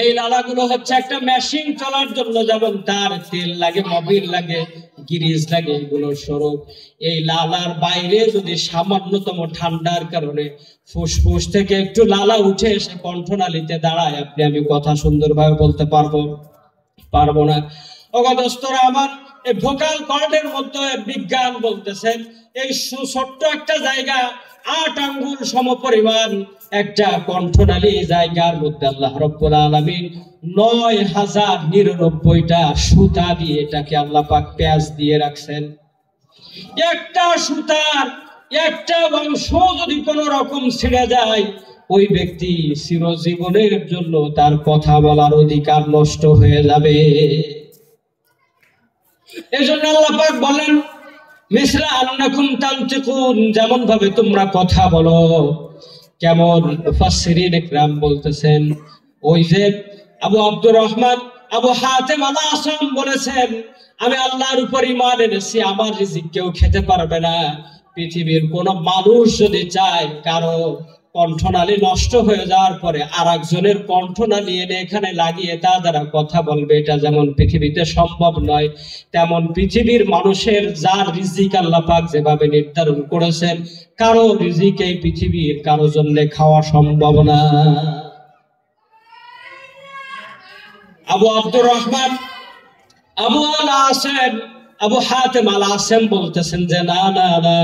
এই লালাগুলো হচ্ছে একটা মেশিন চলার জন্য, যেমন তার তেল লাগে, মোবিল লাগে, গিরিজ লাগে, এগুলোর স্বরূপ। এই লালার বাইরে যদি সামান্যতম ঠান্ডার কারণে ফুসফুস থেকে একটু লালা উঠে এসে কণ্ঠনালীতে দাঁড়ায়, আপনি আমি কথা সুন্দরভাবে বলতে পারবো না। অগদস্তরা আমার, এই ভোকাল কর্ডের মধ্যে বিজ্ঞান বলতেছেন এই ছোট্ট একটা জায়গা, 8 আঙ্গুল সমপরিমাণ একটা কণ্ঠনালী, জায়গার মধ্যে আল্লাহ রব্বুল আলামিন 9099টা সুতা দিয়ে এটাকে আল্লাহ পাক পেঁয়াজ দিয়ে রাখছেন। একটা সুতার একটা অংশ যদি কোনো রকম ছিঁড়ে যায়, ওই ব্যক্তি চিরজীবনের জন্য তার কথা বলার অধিকার নষ্ট হয়ে যাবে। এজন্য আল্লাহ পাক বলেন মিসলা আন্নাকুম তানতিকুন, যেমন ভাবে তোমরা কথা বলো। কেমন? মুফাসসিরিন ইকরাম বলতেছেন, ওই যে আবু আব্দুর রহমান আবু হাতেম আল আসম বলেছেন, আমি আল্লাহর উপর ঈমান এনেছি, আমার রিজিক কেউ খেতে পারবে না। পৃথিবীর কোন মানুষ যদি চায় কারো কণ্ঠনালী নষ্ট হয়ে যাওয়ার পরে আরেকজনের কণ্ঠনালী এনে এখানে লাগিয়ে তা দ্বারা কথা বলবে, এটা যেমন পৃথিবীতে সম্ভব নয়, তেমন পৃথিবীর মানুষের যার রিজিক আল্লাহ পাক যেভাবে নির্ধারণ করেছেন, কারো রিজিক এই পৃথিবীর কারো জন্য খাওয়া সম্ভব না। আবু আব্দুর রহমান আবু হাতেম আল আসেম বলতেছেন যে না না না,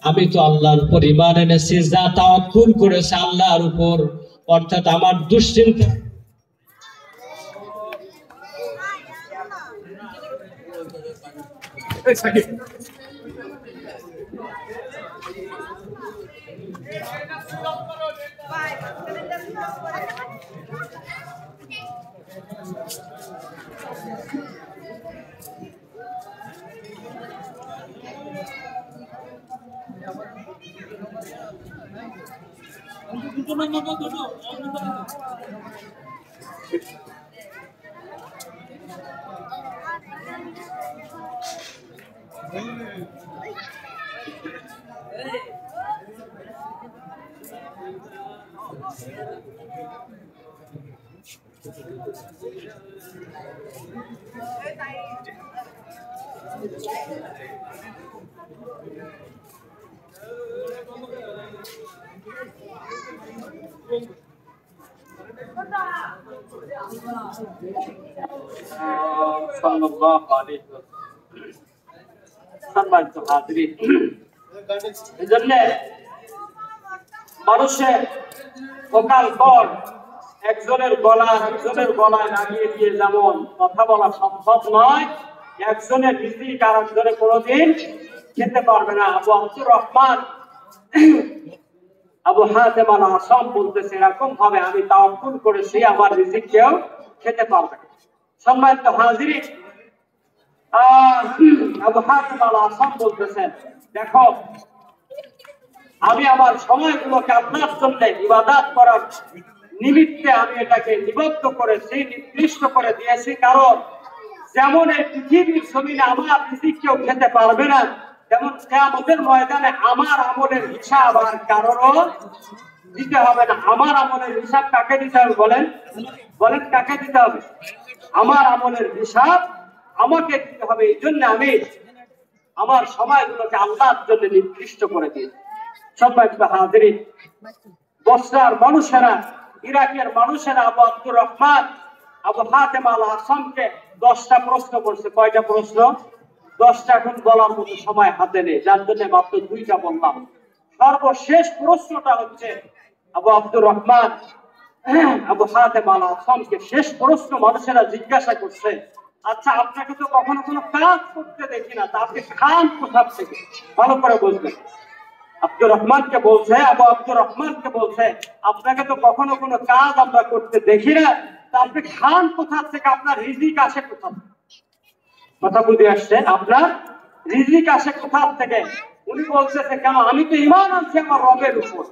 আমি তো আল্লাহর উপর ঈমান এনেছি, যা তাওয়াক্কুল করেছে আল্লাহর উপর, অর্থাৎ আমার দুশ্চিন্তা মানুষের ভোকাল কর্ড একজনের গলায় লাগিয়ে দিয়ে যেমন কথা বলা সম্ভব নয়, একজনের রিজিক আর একজনের কোনোদিন খেতে পারবে না। আবু আব্দুর রহমান আবু হাতেম আল আসম বলতেছে এরকম ভাবে আমি তাওয়াক্কুল করেছি, আমার রিজিক কেউ খেতে পারবে না। সম্মানিত হাজিরিন, আবু হাতেম আল আসম বলতেছেন দেখো, আমি আমার সময়গুলোকে আপনার জন্য ইবাদত করার নিমিত্তে আমি এটাকে নিবদ্ধ করেছি, নির্দিষ্ট করে দিয়েছি, কারণ যেমন এই পৃথিবীর জমিনে আমার রিজিক কেউ খেতে পারবে না, তেমন কিয়ামতের ময়দানে আমার আমলের হিসাব আর কারোরও দিতে হবে না। আমার আমলের হিসাব কাকে দিতে হবে বলেন? বলেন কাকে দিতে হবে? আমার আমলের হিসাব আমাকে দিতে হবে। এই জন্য আমি আমার সময়গুলোকে আল্লাহর জন্য নির্দিষ্ট করে দিয়েছি। সম্মানিত হাজিরিন, বসরার মানুষেরা, ইরাকের মানুষেরা আবু আব্দুর রহমান আবু হাতেম আল আসামকে 10টা প্রশ্ন করছে। কয়টা প্রশ্ন? 10টা এখন বলার মতো সময় হাতে নেই, যার জন্য মাত্র 2টা বললাম। সর্বশেষ প্রশ্নটা হচ্ছে আবু আব্দুর রহমান আবু হাতেম আল আসামকে শেষ প্রশ্ন মানুষেরা জিজ্ঞাসা করছে, আচ্ছা আপনাকে তো কখনো কোনো কাজ করতে দেখি না, তা আপনি খান কোথা থেকে? ভালো করে বুঝবেন। আব্দুর রহমানকে বলছে, আবু আব্দুর রহমানকে বলছে, আপনাকে তো কখনো কোনো কাজ আমরা করতে দেখি না, তা আপনি খান কোথা থেকে? আপনার রিজিক আসে কোথা থেকে? কথা বুঝে আসছেন? আপনার রিজিক আসে কোথা থেকে? উনি বলছে কেন, আমি তো ঈমান আনছি আমার রবের উপর।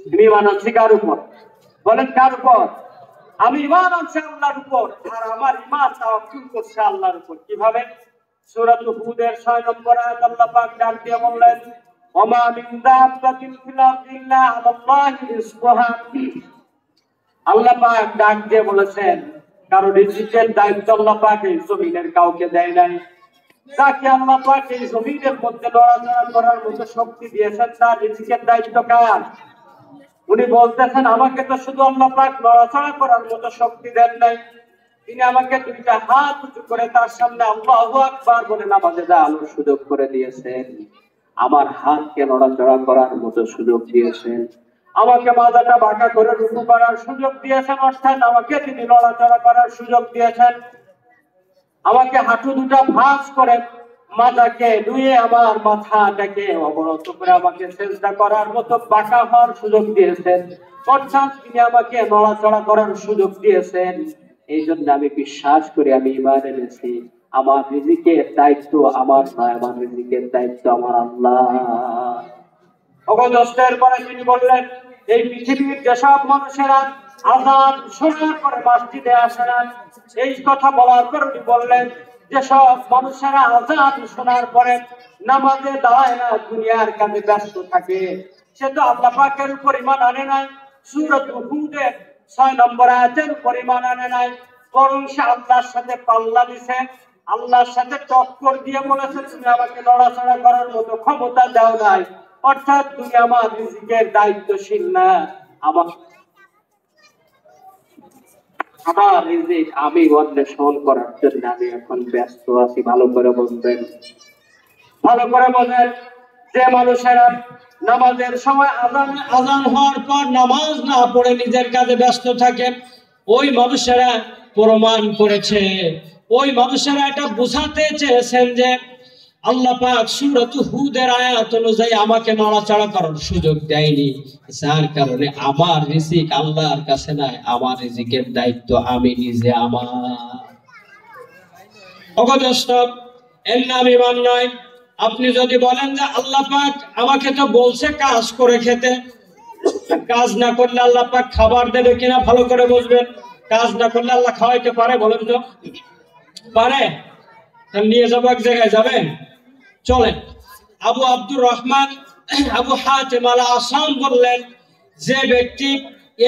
তুমি ঈমান আনছি কার উপর? বলেন কার উপর? আমি ঈমান আনছি আল্লাহর উপর, আর আমার ঈমান তাওয়াক্কুল করছে আল্লাহর উপর। কিভাবে? সূরা হুদের 6 নম্বর আয়াত আল্লাহ পাক ডাক দিয়ে বললেন, ওমা মিন দাব্বাতিন ফিল আরদি ইল্লা আলাল্লাহি রিজকুহা। আল্লাহ পাক ডাক দিয়ে বলেছেন, কারণ রিজিকের দায়িত্ব আল্লাহ পাক এই জমিনের কাউকে দেয় নাই। যাকে আল্লাহ পাক এই জমিনের মধ্যে নড়াচড়া করার মতো শক্তি দিয়েছেন, তার রিজিকের দায়িত্ব কার? উনি বলতেছেন, আমাকে তো শুধু আল্লাহ পাক নড়াচড়া করার মতো শক্তি দেন নাই, তিনি আমাকে 2টা হাত উঁচু করে তার সামনে আল্লাহু আকবার বলে নামাজে দাঁড়ানোর সুযোগ করে দিয়েছেন। আমার হাতকে নড়াচড়া করার মতো সুযোগ দিয়েছেন, আমাকে মাথাটা বাঁকা করে রুকু করার সুযোগ দিয়েছেন, অর্থাৎ আমাকে তিনি নড়াচড়া করার সুযোগ দিয়েছেন। আমাকে হাঁটু 2টা ভাঁজ করে মাথাকে ধুয়ে আমার মাথাটাকে অবনত করে আমাকে সেজদা করার মতো বাঁকা হওয়ার সুযোগ দিয়েছেন, অর্থাৎ তিনি আমাকে নড়াচড়া করার সুযোগ দিয়েছেন। এই জন্য আমি বিশ্বাস করি, আমি ঈমান এনেছি, আমার রিজিকের দায়িত্ব আমার নয়, আমার রিজিকের দায়িত্ব আমার আল্লাহ। অগস্টের পরে তিনি বললেন, এই পৃথিবীর যেসব মানুষেরা আযান শোনার পরে মসজিদে আসে না, এই কথা বলার পর উনি বললেন, যেসব মানুষেরা আযান শোনার পরে নামাজে দাঁড়ায় না, দুনিয়ার কাজে ব্যস্ত থাকে, সে তো আল্লাহ পাকের উপর ঈমান আনে নাই, সূরা হুদের 6 নম্বর আয়াতের উপর ঈমান আনে নাই, বরং সে আল্লাহর সাথে পাল্লা দিছে, আল্লাহর সাথে টক্কর দিয়ে বলেছে, তুমি আমাকে নড়াচড়া করার মতো ক্ষমতা দাও নাই, অর্থাৎ তুমি আমার রিজিকের দায়িত্বশীল না। আমার রিজিক আমি অন্বেষণ করার জন্য আমি এখন ব্যস্ত আছি। ভালো করে বুঝবেন, ভালো করে বোঝেন। যে মানুষেরা নামাজের সময় আযান হওয়ার পর নামাজ না পড়ে নিজের কাজে ব্যস্ত থাকে, ওই মানুষেরা প্রমাণ করেছে, ওই মানুষেরা এটা বোঝাতে চেয়েছেন যে আল্লাহ পাক সূরা হুদের আয়াত অনুযায়ী আমাকে নড়াচড়া করার সুযোগ দেয়নি, যার কারণে আমার রিজিক আল্লাহর কাছে নাই, আমার রিজিকের দায়িত্ব আমি নিজে আমার। অগদস্ত এর নাম ঈমান নয়। আপনি যদি বলেন যে আল্লাহ পাক আমাকে তো বলছে কাজ করে খেতে, কাজ না করলে আল্লাহ পাক খাবার দেবে কিনা ভালো করে বুঝবেন। কাজ না করলে আল্লাহ খাওয়াইতে পারে? বলেন তো পারে? তাহলে নিয়ে যাবো এক জায়গায়, যাবেন? চলেন। আবু আব্দুর রহমান আবু হাতেম আল আসাম বললেন, যে ব্যক্তি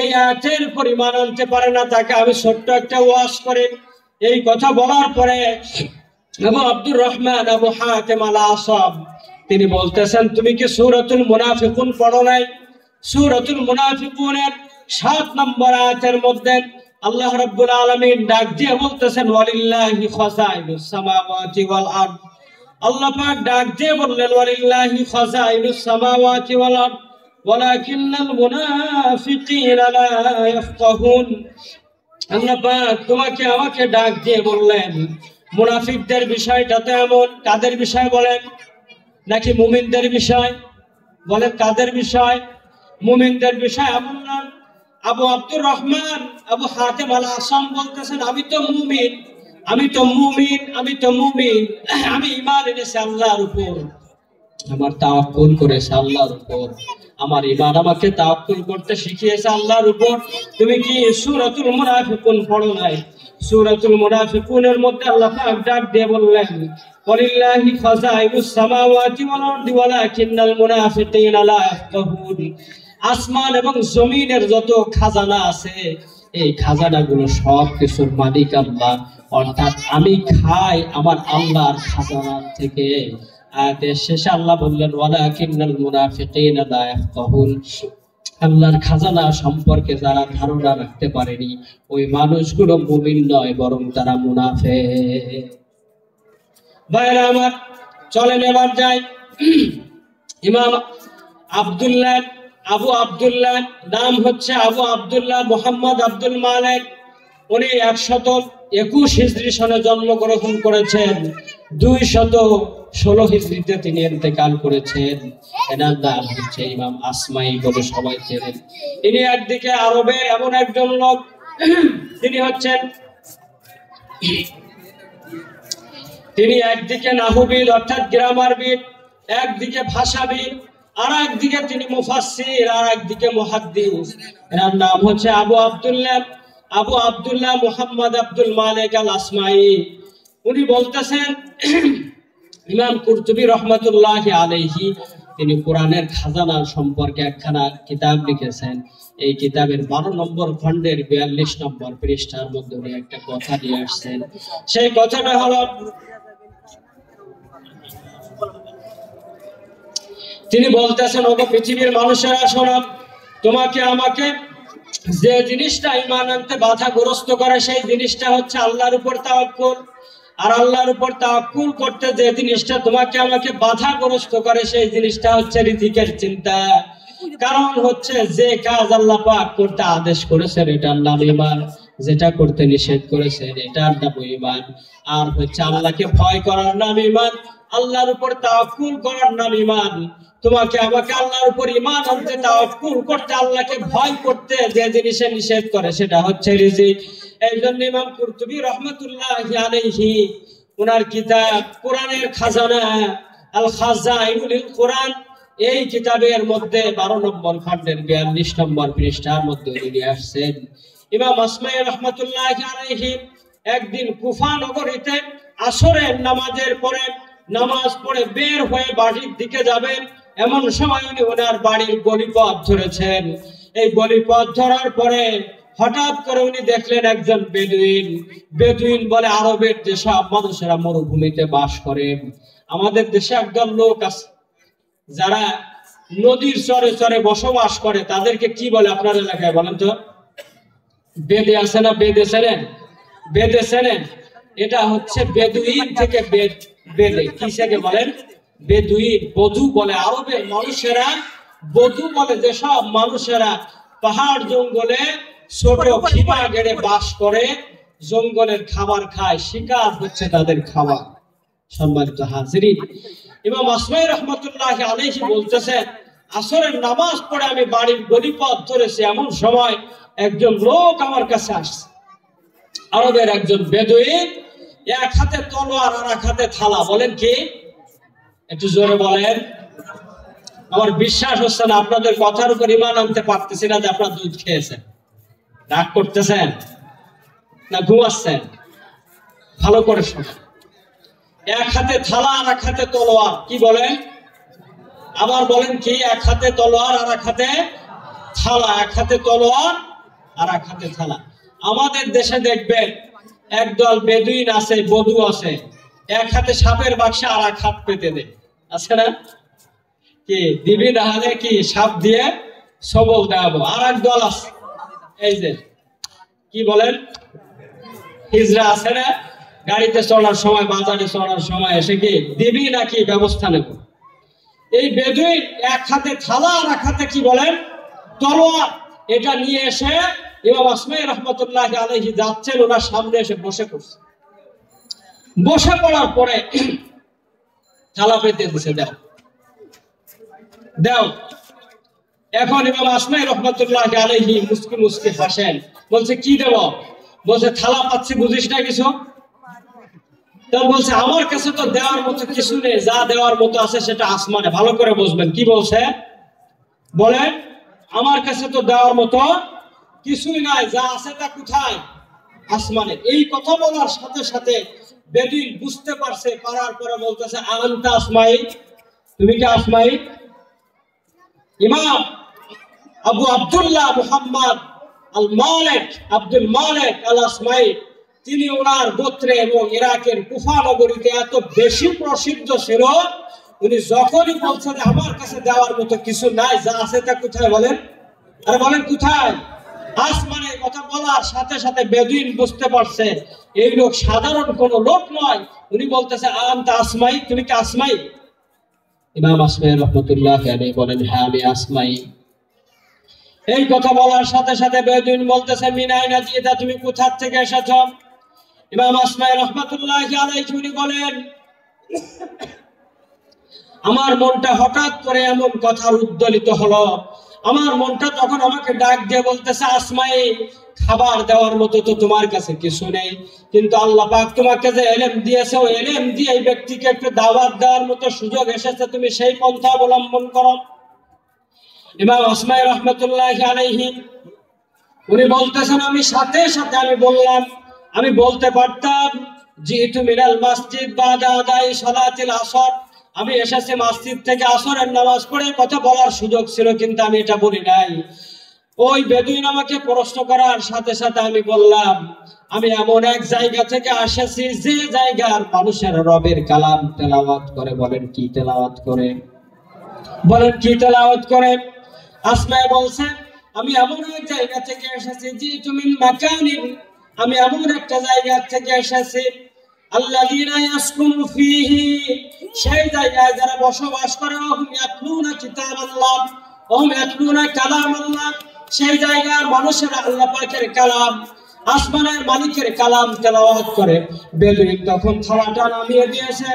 এই আয়াতের উপর ঈমান আনতে পারে না, তাকে আমি ছোট্ট একটা ওয়াজ করে। এই কথা বলার পরে আবু আব্দুর রহমান আবু হাতেম আল আসাম তিনি বলতেছেন, তুমি কি সূরাতুল মুনাফিকুন পড়ো নাই? সূরাতুল মুনাফিকুনের 7 নম্বর আয়াতের মধ্যে আল্লাহ রাব্বুল আলামিন ডাক দিয়ে বলতেছেন, ওয়ালিল্লাহি খাযাইনুস সামাওয়াতি ওয়াল আরদ। আল্লাহ পাক ডাক দিয়ে বললেন, ওয়ালিল্লাহি খাযাইনুস সামাওয়াতি ওয়াল আরদ ওয়ালাকিন্নাল মুনাফিকিনা লা ইয়াফকাহুন। আল্লাহ পাক তোমাকে আমাকে ডাক দিয়ে বললেন, মুনাফিকদের বিষয়টা তো এমন। কাদের বিষয় বলেন? নাকি মুমিনদের বিষয়? বলেন কাদের বিষয়? মুমিনদের বিষয় এমন না। আবু আব্দুর রহমান আবু হাতেম আল আসাম বলতেছেন, আমি তো মুমিন, আমি তো মুমিন, আমি তো মুমিন, আমি ঈমান এনেছি আল্লাহর উপর, আমার তাওয়াক্কুল করেছে আল্লাহর উপর, আমার ঈমান আমাকে তাওয়াক্কুল করতে শিখিয়েছে আল্লাহর উপর। তুমি কি সূরাতুল মুনাফিকুন পড়ো নাই? সূরাতুল মুনাফিকুনের মধ্যে আল্লাহ পাক ডাক দিয়ে বললেন, ওয়ালিল্লাহি খাযাইনুস সামাওয়াতি ওয়াল আরদি ওয়ালাকিন্নাল মুনাফিকিনা লা ইয়াফকাহুন। আসমান এবং জমিনের যত খাজানা আছে এই খাজানাগুলো সব কিছুর মালিক আল্লাহ, অর্থাৎ আমি খাই আমার আল্লাহর খাজানা থেকে। আয়াতের শেষে আল্লাহ বললেন ওয়ালাকিন্নাল মুনাফিকিনা লা ইয়াফকাহুন, আল্লাহর খাজানা সম্পর্কে যারা ধারণা রাখতে পারেনি ওই মানুষগুলো মুমিন নয়, বরং তারা মুনাফিক। ভাইরা আমার, চলেন এবার যাই। ইমাম আব্দুল্লাহ, আবু আব্দুল্লাহ, নাম হচ্ছে আবু আব্দুল্লাহ মুহাম্মদ আব্দুল মালিক। উনি 121 হিজরি সনে জন্মগ্রহণ করেছেন, 216 হিজরিতে তিনি ইন্তেকাল করেছেন। এনার নাম হচ্ছে ইমাম আসমাই বলে সবাই চেনেন। ইনি একদিকে আরবের এমন একজন লোক, তিনি হচ্ছেন তিনি একদিকে নাহবিদ অর্থাৎ গ্রামারবিদ, একদিকে ভাষাবিদ, আর একদিকে তিনি মুফাসসির, আর একদিকে মুহাদ্দিস। এনার নাম হচ্ছে আবু আব্দুল্লাহ মুহাম্মদ আব্দুল মালিক আল আসমাই। উনি বলতেছেন, ইমাম কুরতুবী রহমাতুল্লাহি আলাইহি তিনি কোরআনের খাজানা সম্পর্কে একখানা কিতাব লিখেছেন। এই কিতাবের 12 নম্বর খণ্ডের 42 নম্বর পৃষ্ঠার মধ্যে উনি একটা কথা নিয়ে আসছেন। সেই কথাটা হলো, তিনি বলতেছেন, ওগো পৃথিবীর মানুষেরা শোনো, তোমাকে আমাকে যে জিনিসটা ঈমান আনতে বাধাগ্রস্ত করে সেই জিনিসটা হচ্ছে আল্লাহর উপর তাওয়াক্কুল। আর আল্লাহর উপর তাওয়াক্কুল করতে যে জিনিসটা তোমাকে আমাকে বাধাগ্রস্ত করে সেই জিনিসটা হচ্ছে রিজিকের চিন্তা। কারণ হচ্ছে যে কাজ আল্লাহ পাক করতে আদেশ করেছেন এটার নাম ঈমান, যেটা করতে নিষেধ করেছেন এটার নাম ঈমান। আর হচ্ছে আল্লাহকে ভয় করার নাম ঈমান, আল্লাহর উপর তাওয়াক্কুল করার নাম ঈমান। তোমাকে আমাকে আল্লাহর উপর ঈমান আনতে, তাওয়াক্কুল করতে, আল্লাহকে ভয় করতে যে জিনিসে নিষেধ করে সেটা হচ্ছে রিজিক। এই জন্য ইমাম কুরতুবী রহমাতুল্লাহি আলাইহি ওনার কিতাব কোরআনের খাজানা আল খাজাইনুল কোরআন, এই কিতাবের মধ্যে 12 নম্বর খণ্ডের 42 নম্বর পৃষ্ঠার মধ্যে নিয়ে আসছেন। ইমাম আসমাই রহমাতুল্লাহি আলাইহি একদিন কুফা নগরীতে আসরের নামাজের পরে নামাজ পড়ে বের হয়ে বাড়ির দিকে যাবেন, এমন সময় উনি ওনার বাড়ির গলিপথ ধরেছেন। এই গলিপথ ধরার পরে হঠাৎ করে উনি দেখলেন একজন বেদুইন। বেদুইন বলে আরবের যেসব মানুষেরা মরুভূমিতে বাস করে। আমাদের দেশে একদল লোক আছে যারা নদীর চরে চরে বসবাস করে, তাদেরকে কি বলে আপনার এলাকায় বলেন তো? বেদে আছে না? বেদে চেনেন? বেদে চেনেন? এটা হচ্ছে বেদুইন থেকে বেদে কিসেকে বলেন? বেদুইন। বধু বলে আরবের মানুষেরা, বধু বলে যেসব মানুষেরা পাহাড় জঙ্গলে ছোট খিমা গেড়ে বাস করে, জঙ্গলের খাবার খায়, শিকার হচ্ছে তাদের খাবার। সম্মানিত হাজিরিন, ইমাম আসমাই রহমাতুল্লাহি আলাইহি বলতেছেন, আসরের নামাজ পড়ে আমি বাড়ির গলিপথ ধরেছি, এমন সময় একজন লোক আমার কাছে আসছে। আরবের একজন বেদুইন, এক হাতে তলোয়ার আর এক হাতে থালা। বলেন কি? একটু জোরে বলেন। আমার বিশ্বাস হচ্ছে না, আপনাদের কথার উপর ঈমান আনতে পারতেছি না যে আপনারা দুধ খেয়েছেন। রাগ করতেছেন না ঘুমাচ্ছেন? ভালো করে শোনেন। এক হাতে থালা আর এক হাতে তলোয়ার। কি বলেন? আবার বলেন কি? এক হাতে তলোয়ার আর এক হাতে থালা। এক হাতে তলোয়ার আর এক হাতে থালা। আমাদের দেশে দেখবেন একদল বেদুইন আছে, বধু আছে, এক হাতে সাপের বাক্সা আর এক হাত পেতে দেয়, আছে না? কি দিবি না হলে কি সাপ দিয়ে সবল দেওয়াবো। আর এক দল আছে, এই যে কি বলেন, হিজড়া আছে না, গাড়িতে চলার সময়, বাজারে চলার সময় এসে কি দিবি নাকি ব্যবস্থা নেব। এই বেদুইন এক হাতে থালা আর এক হাতে কি বলেন তলোয়ার, এটা নিয়ে এসে ইমাম আসমাই রহমাতুল্লাহি আলাইহি যাচ্ছেন, ওনার সামনে এসে বসে পড়ছে। বসে পড়ার পরে থালা পেতে দিছে, দাও দাও। এখন ইমাম আসমাই রহমাতুল্লাহি আলাইহি মুস্কি মুস্কি হাসেন, বলছে কি দেব? বলছে থালা পাচ্ছি, বুঝিস না কিছু? তখন বলছে আমার কাছে তো দেওয়ার মতো কিছু নেই, যা দেওয়ার মতো আছে সেটা আসমানে। ভালো করে বুঝবেন কি বলছে। বলেন আমার কাছে তো দেওয়ার মতো কিছুই নাই, যা আছে তা কোথায়? আসমানে। এই কথা বলার সাথে সাথে বেদুইন বুঝতে পারছে, পারার পরে বলতেছে আনতা আসমাই, তুমি কি আসমাই? ইমাম আবু আব্দুল্লাহ মুহাম্মদ আল মালিক আব্দুল মালিক আল আসমাই, তিনি ওনার গোত্রে এবং ইরাকের কুফা নগরীতে এত বেশি প্রসিদ্ধ ছিল, উনি যখনই বলছেন আমার কাছে দেওয়ার মতো কিছু নাই, যা আছে তা কোথায় বলেন? আরে বলেন কোথায়? আসমানের কথা বলার সাথে সাথে বেদুইন বুঝতে পারছে এই লোক সাধারণ কোন লোক নয়। উনি বলতেছে আনতা আসমাই, তুমি কি আসমাই? ইমাম আসমাই রাহমাতুল্লাহ আলাইহি বলেন হ্যাঁ আমি আসমাই। এই কথা বলার সাথে সাথে বেদুইন বলতেছে মিন আইনা জিতা, তুমি কোথা থেকে এসেছো? ইমাম আসমাই রাহমাতুল্লাহ আলাইহি উনি বলেন আমার মনটা হঠাৎ করে এমন কথার উদ্দোলিত হলো, আমার মনটা তখন আমাকে ডাক দিয়ে বলতেছে আসমাই, খাবার দেওয়ার মতো তো তোমার কাছে কিছু নেই, কিন্তু আল্লাহ পাক তোমাকে যে ইলম দিয়েছে ওই ইলম দিয়ে এই ব্যক্তিকে একটু দাওয়াত দেওয়ার মতো সুযোগ এসেছে, তুমি সেই পন্থা অবলম্বন করো। ইমাম আসমাই রাহমাতুল্লাহ আলাইহি উনি বলতেছেন আমি সাথে সাথে আমি বললাম, আমি বলতে পারতাম জিতু মিনাল মসজিদ বাদা আদাই সালাতিল আসর, আমি এসেছি মসজিদ থেকে আসরের নামাজ পড়ে, কথা বলার সুযোগ ছিল কিন্তু আমি এটা বলি নাই। ওই বেদুইন আমাকে প্রশ্ন করার সাথে সাথে আমি বললাম আমি এমন এক জায়গা থেকে এসেছি যে জায়গার মানুষের রবের কালাম তেলাওয়াত করে। বলেন কি তেলাওয়াত করে? বলেন কি তেলাওয়াত করে? আসমাই বলছে আমি এমন এক জায়গা থেকে এসেছি জিতু মিন মাকানিন, আমি এমন একটা জায়গা থেকে এসেছি আল্লাযীনা ইয়াসকুনু ফীহি, সেই জায়গায় যারা বসবাস করে ওহুম ইয়াতলুনা কিতাবাল্লাহ ওহুম ইয়াতলুনা কালামাল্লাহ, সেই জায়গার মানুষেরা আল্লাহ পাকের কালাম, আসমানের মালিকের কালাম তেলাওয়াত করে। বেদুইন তখন থালাটা নামিয়ে দিয়েছে,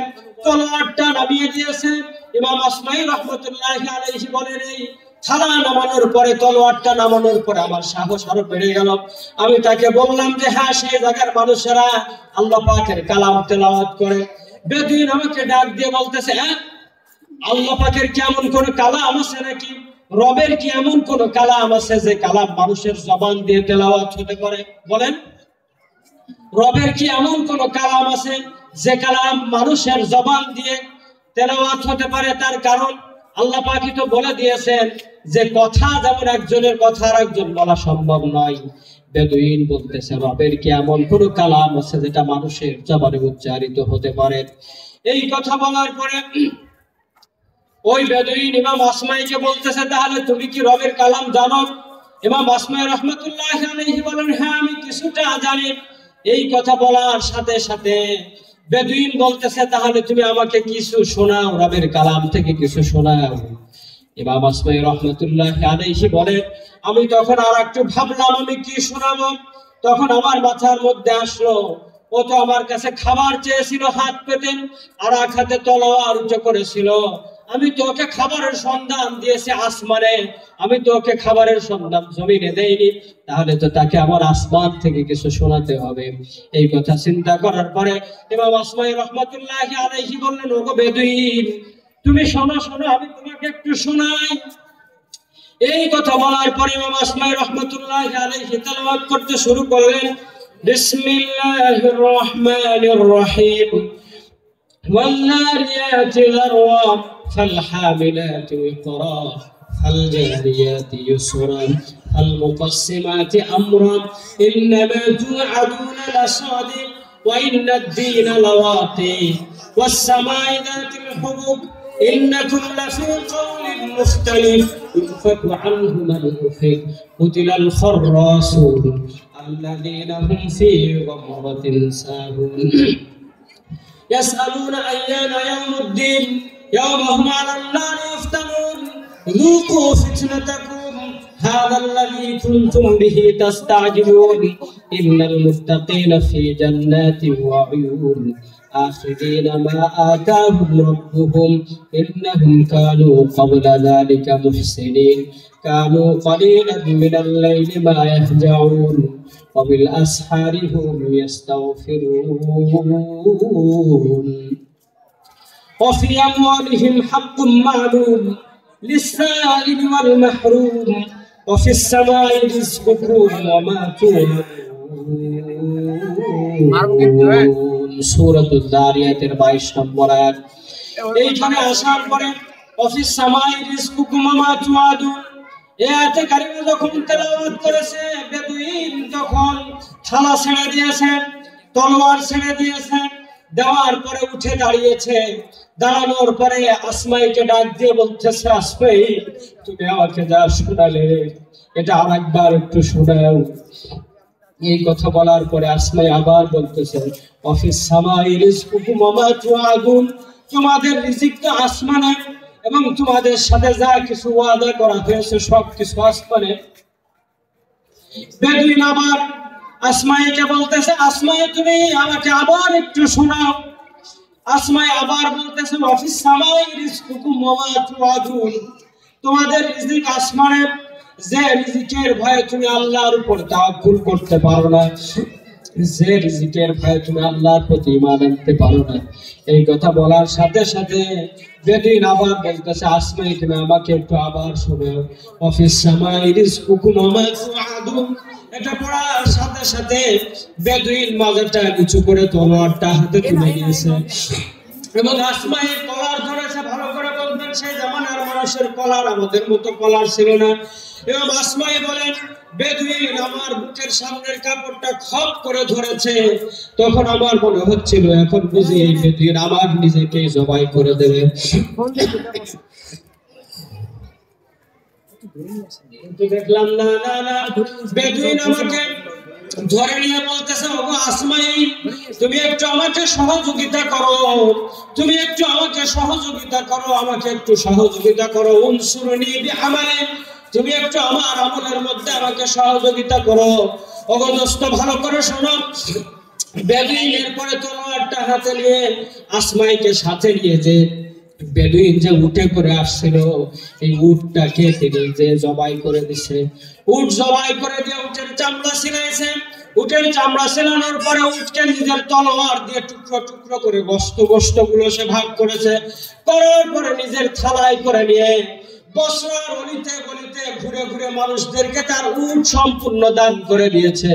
তলোয়ারটা নামিয়ে দিয়েছে। ইমাম আসমাই রাহমাতুল্লাহ আলাইহি বলেন এই থালা নামানোর পরে, তলোয়ারটা নামানোর পরে আমার সাহস আরো বেড়ে গেল। আমি তাকে বললাম যে হ্যাঁ সেই জায়গার মানুষেরা আল্লাহ পাকের কালাম তেলাওয়াত করে। বেদুইন আমাকে ডাক দিয়ে বলতেছে হ্যাঁ আল্লাহ পাকের কি এমন কোন কালাম আছে নাকি? রবের কি এমন কোন কালাম আছে যে কালাম মানুষের জবান দিয়ে তেলাওয়াত হতে পারে? বলেন রবের কি এমন কোন কালাম আছে যে কালাম মানুষের জবান দিয়ে তেলাওয়াত হতে পারে? তার কারণ আল্লাহ পাকই তো বলে দিয়েছেন যে কথা যেমন একজনের কথা আর একজন বলা সম্ভব নয়। বেদুইন বলতেছে রবের কি এমন কোন কালাম আছে যেটা মানুষের জবানে উচ্চারিত হতে পারে? এই কথা বলার পরে ওই বেদুইন ইমাম আসমাইকে বলতেছে তাহলে তুমি কি রবের কালাম জানো? ইমাম আসমাই রাহমাতুল্লাহ আলাইহি বলেন হ্যাঁ আমি কিছুটা জানি। এই কথা বলার সাথে সাথে বেদুইন বলতেছে তাহলে তুমি আমাকে কিছু শোনাও, রবের কালাম থেকে কিছু শোনাও। ইমাম আসমাই রাহমাতুল্লাহ আলাইহি বলেন আমি তখন আর একটু ভাবলাম আমি কি শোনাবো। তখন আমার মাথার মধ্যে আসলো ও তো আমার কাছে খাবার চেয়েছিল হাত পেতে, আর এক হাতে তলোয়ার উঁচু করেছিল। আমি তো ওকে খাবারের সন্ধান দিয়েছি আসমানে, আমি তো ওকে খাবারের সন্ধান জমিনে দেইনি, তাহলে তো তাকে আমার আসমান থেকে কিছু শোনাতে হবে। এই কথা চিন্তা করার পরে ইমাম আসমাই রাহমাতুল্লাহ আলাইহি বললেন ওগো বেদুইন তুমি শোনো শোনো আমি তোমাকে একটু শোনাই। এই কথা বলার পরে ইমাম আসমাই রাহমাতুল্লাহ আলাইহি তেলাওয়াত করতে শুরু করলেন বিসমিল্লাহির রহমানির রহিম والناريات ذروا فالحاملات وقرا فالجاريات يسرا فالمقسمات أمرا إنما توعدون لصادق وإن الدين لواقع والسماء ذات الحبك إنكم لفي قول مختلف يؤفك عنه من أفك قتل الخراصون الذين هم في غمرة ساهون يسألون أيان يوم الدين يوم هم على النار يفتنون ذوقوا فتنتكم هذا الذي كنتم به تستعجلون إن المتقين في جنات وعيون آخذين ما آتاهم ربهم إنهم كانوا قبل ذلك محسنين كانوا قليلا من الليل ما يهجعون وبالأسحار هم يستغفرون وفي أموالهم حق معلوم للسائل والمحروم وفي السماء رزقكم وما توعدون سورة الذاريات 22 নম্বর আয়াত। এইখানে আসার পরে অফিস সামাই রিজকুকুম ওয়া মা তুআদুন, এই আয়াতে কারিমা যখন তেলাওয়াত করেছে, বেদুইন যখন থালা ছেড়ে দিয়েছেন, তলোয়ার ছেড়ে দিয়েছেন, দেওয়ার পরে উঠে দাঁড়িয়েছে। দাঁড়ানোর পরে আসমাইকে ডাক দিয়ে বলতেছে, আসমাই তুমি আমাকে যা শোনালে এটা আরেকবার একটু শোনাও। এই কথা বলার পরে আসমাই আবার বলতেছে, অফিস সামাই রিজকুকুম ওয়া মা তুআদুন, তোমাদের রিজিক তো আসমানে এবং তোমাদের সাথে যা কিছু ওয়াদা করা হয়েছে সব কিছু আসমানে। বেদুইন আবার আসমাইকে বলতেছে, আসমাই তুমি আমাকে আবার একটু শোনাও। আসমাই আবার বলতেছে, অফিস সামাই রিজকুকুম ওয়া মা তুআদুন, তোমাদের রিজিক আসমানে, যে রিজিকের ভয়ে তুমি আল্লাহর উপর তাওয়াক্কুল করতে পারো না, যে রিজিকের ভয়ে তুমি আল্লাহর প্রতি ঈমান আনতে পারো না। এই কথা বলার সাথে সাথে বেদুইন আবার বলতেছে, আসমাই তুমি আমাকে একটু আবার শোনাও। অফিস সামাই রিজকুকুম ওয়া মা তুআদুন, এটা পড়ার সাথে সাথে বেদুইন মাজাটা নিচু করে তলোয়ারটা হাতে তুলে নিয়েছে এবং আসমাইয়ের কলার ধরেছে। ভালো করে বলবেন, সেই জামানার মানুষের কলার আমাদের মতো কলার ছিল না। এবং আসমাই বলেন, বেদুইন আমার বুকের সামনের কাপড়টা খপ করে ধরেছে। তখন আমার মনে হচ্ছিল এখন বুঝি এই বেদুইন আমার নিজেকে জবাই করে দেবে। কিন্তু দেখলাম না, না না, বেদুইন আমাকে ধরে নিয়ে বলতেছে, ওগো আসমাই তুমি একটু আমাকে সহযোগিতা করো, তুমি একটু আমাকে সহযোগিতা করো, আমাকে একটু সহযোগিতা করো। উনসুরনি বিআমালি, তুমি একটু আমার আমলের মধ্যে আমাকে সহযোগিতা করো। ওগো দোস্ত ভালো করে শোনো। বেদুইন এরপরে তলোয়ারটা হাতে নিয়ে আসমাইকে সাথে নিয়ে যে বেদুইন যে উটে করে আসছিল, এই উটটাকে তিনি যে জবাই করে দিছে। উট জবাই করে দিয়ে উটের চামড়া ছিলাইছে। উটের চামড়া ছিলানোর পরে উটকে নিজের তলোয়ার দিয়ে টুকরো টুকরো করে গোশত গুলো সে ভাগ করেছে। করার পরে নিজের থালায় করে নিয়ে বসরার অলিতে গলিতে ঘুরে ঘুরে মানুষদেরকে তার উট সম্পূর্ণ দান করে দিয়েছে।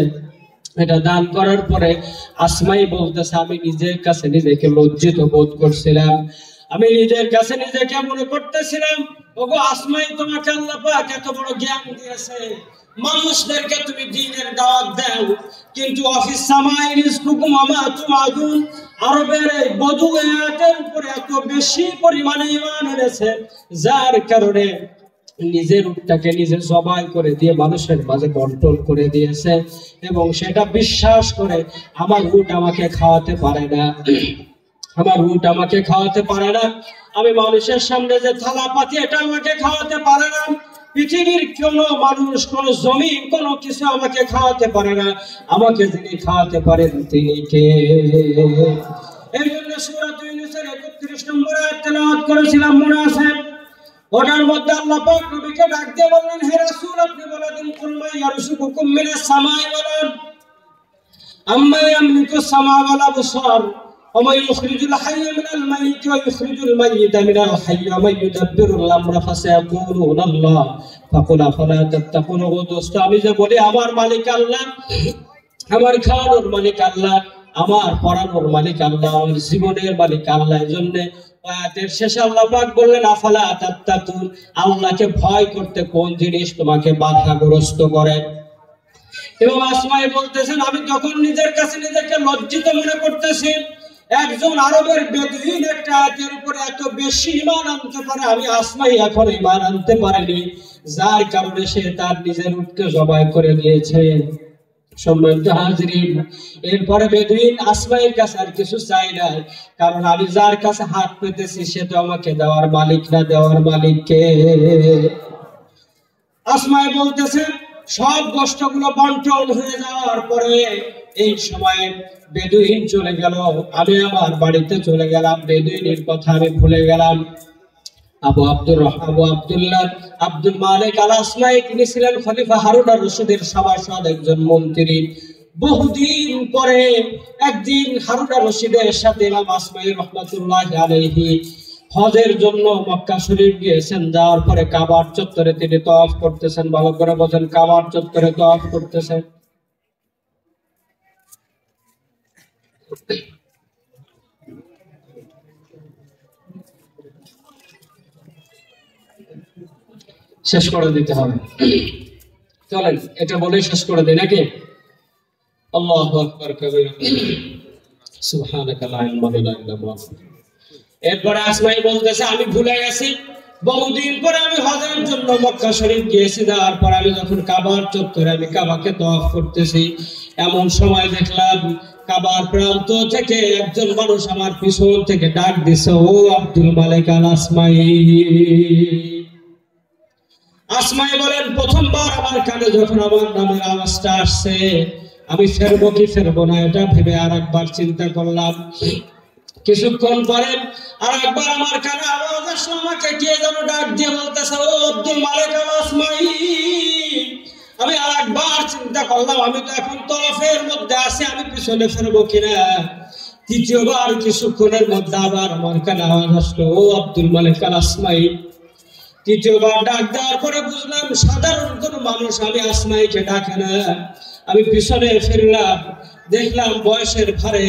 এটা দান করার পরে আসমাই বলতেছে, আমি নিজের কাছে নিজেকে লজ্জিত বোধ করছিলাম, আমি নিজের কাছে নিজেকে মনে করতেছিলাম, ওগো আসমাই তোমাকে আল্লাহ পাক এত বড় জ্ঞান দিয়েছে, মানুষদেরকে তুমি দ্বীনের দাওয়াত দাও, কিন্তু অফিস সামাই রিজকুকুম ওয়া মা তুআদুন, আরবের এই বদু এর উপরে এত বেশি পরিমাণে ঈমান এনেছে, যার কারণে নিজের উটটাকে নিজে জবাই করে দিয়ে মানুষের মাঝে বন্টন করে দিয়েছে এবং সেটা বিশ্বাস করে আমার উট আমাকে খাওয়াতে পারে না, আমার উট আমাকে খাওয়াতে পারে না, আমি মানুষের সামনে যে থালা পাতি এটা আমাকে খাওয়াতে পারে না, পৃথিবীর কোনো মানুষ, কোন জমিন, কোনো কিছু আমাকে খাওয়াতে পারে না, আমাকে যিনি খাওয়াতে পারেন তিনি কে? এই জন্য সূরা ইউনূসের ৩১ নম্বর আয়াত তেলাওয়াত করেছিলাম, মনে আছে? ওটার মধ্যে আল্লাহ পাক নবীকে ডাক দিয়ে বললেন, হে রাসূল আপনি বলে দিন, কুল মান ইয়ারযুকুকুম মিনাস সামাই ওয়াল আরদ আম্মা ইয়ামলিকুস সামা ওয়াল আবসার ওয়া মান ইখরিজুল হাইয়্য মিনাল মাইয়িতি ওয়া ইখরিজুল মাইয়িতা মিনাল হাইয়্যি ওয়া মান ইউদাব্বিরুল আমরা ফাসায়াকুলুনা আল্লাহ ফাকুল আফালা তাত্তাকুন। ও দোস্ত, আমি যে বলি আমার মালিক আল্লাহ, আমার খাওয়ানোর মালিক আল্লাহ, আমার পড়ানোর মালিক আল্লাহ, আমার জীবনের মালিক আল্লাহ, এজন্য আয়াতের শেষে আল্লাহ পাক বললেন, আফালা তাত্তাকুন, আল্লাহকে ভয় করতে কোন জিনিস তোমাকে বাধাগ্রস্ত করে? এবং আসমাই বলতেছেন, আমি তখন নিজের কাছে নিজেকে লজ্জিত মনে করতেছি, একজন আরবের বেদুইন একটা আয়াতের উপরে এত বেশি ঈমান আনতে পারে, আমি আসমাই এখন ঈমান আনতে পারিনি, যার কারণে সে তার নিজের উটকে জবাই করে দিয়েছে। সম্মানিত হাজরিন, এরপরে বেদুইন আসমাইয়ের কাছে আর কিছু চাই না, কারণ আমি যার কাছে হাত পেতেছি সে তো আমাকে দেওয়ার মালিক না, দেওয়ার মালিক কে? আসমাই বলতেছে, সব গোষ্ঠগুলো বন্টন হয়ে যাওয়ার পরে এই সময়ে বেদুইন চলে গেল, আমি আমার বাড়িতে চলে গেলাম, বেদুইনের কথা আমি ভুলে গেলাম। আবু আব্দুল মালিক আল আসমাই, তিনি ছিলেন খলিফা হারুন আর রশিদের সভাসদ, একজন মন্ত্রী। বহুদিন পরে একদিন হারুন আর রশিদের সাথে ইমাম আসমাই রাহমাতুল্লাহ আলাইহি হজের জন্য মক্কা শরীফ গিয়েছেন। যাওয়ার পরে কাবার চত্বরে তিনি তওয়াফ করতেছেন। ভালো করে বলেন, কাবার চত্বরে তওয়াফ করতেছেন। শেষ করে দিতে হবে। চলেন এটা বলে শেষ করে দিই নাকি? আল্লাহু আকবার কাবীরা সুবহানাকা লা ইলমা লানা ইল্লা মা আল্লামতানা। এরপরে আসমাই বলতেছে আমি ভুলে গেছি, বহুদিন পরে আমি হজের জন্য মক্কা শরীফ গিয়েছি, যাওয়ার পর আমি যখন কাবার চত্বরে আমি কাবাকে তওয়াফ করতেছি, এমন সময় দেখলাম কাবার প্রান্ত থেকে একজন মানুষ আমার পিছন থেকে ডাক দিছে, ও আব্দুল মালিক আল আসমাই। আসমাই বলেন প্রথমবার আমার কানে যখন আমার নামের আওয়াজটা আসছে, আমি ফেরবো কি ফেরবো না এটা ভেবে আর একবার চিন্তা করলাম। কিছুক্ষণ পরে আর একবার আমার কানে আওয়াজ আসলো, আমাকে কে যেন ডাক দিয়ে বলতেছে, ও আব্দুল মালিক আল আসমাই। আমি আর একবার চিন্তা করলাম, আমি তো এখন তওয়াফের মধ্যে আছি, আমি পিছনে ফেরবো কিনা। তৃতীয়বার কিছুক্ষণের মধ্যে আবার আমার কানে আওয়াজ আসলো, ও আব্দুল মালিক আল আসমাই। তৃতীয়বার ডাক দেওয়ার পরে বুঝলাম সাধারণ কোনো মানুষ আমি আসমাইকে ডাকে না। আমি পিছনে ফিরলাম, দেখলাম বয়সের ভারে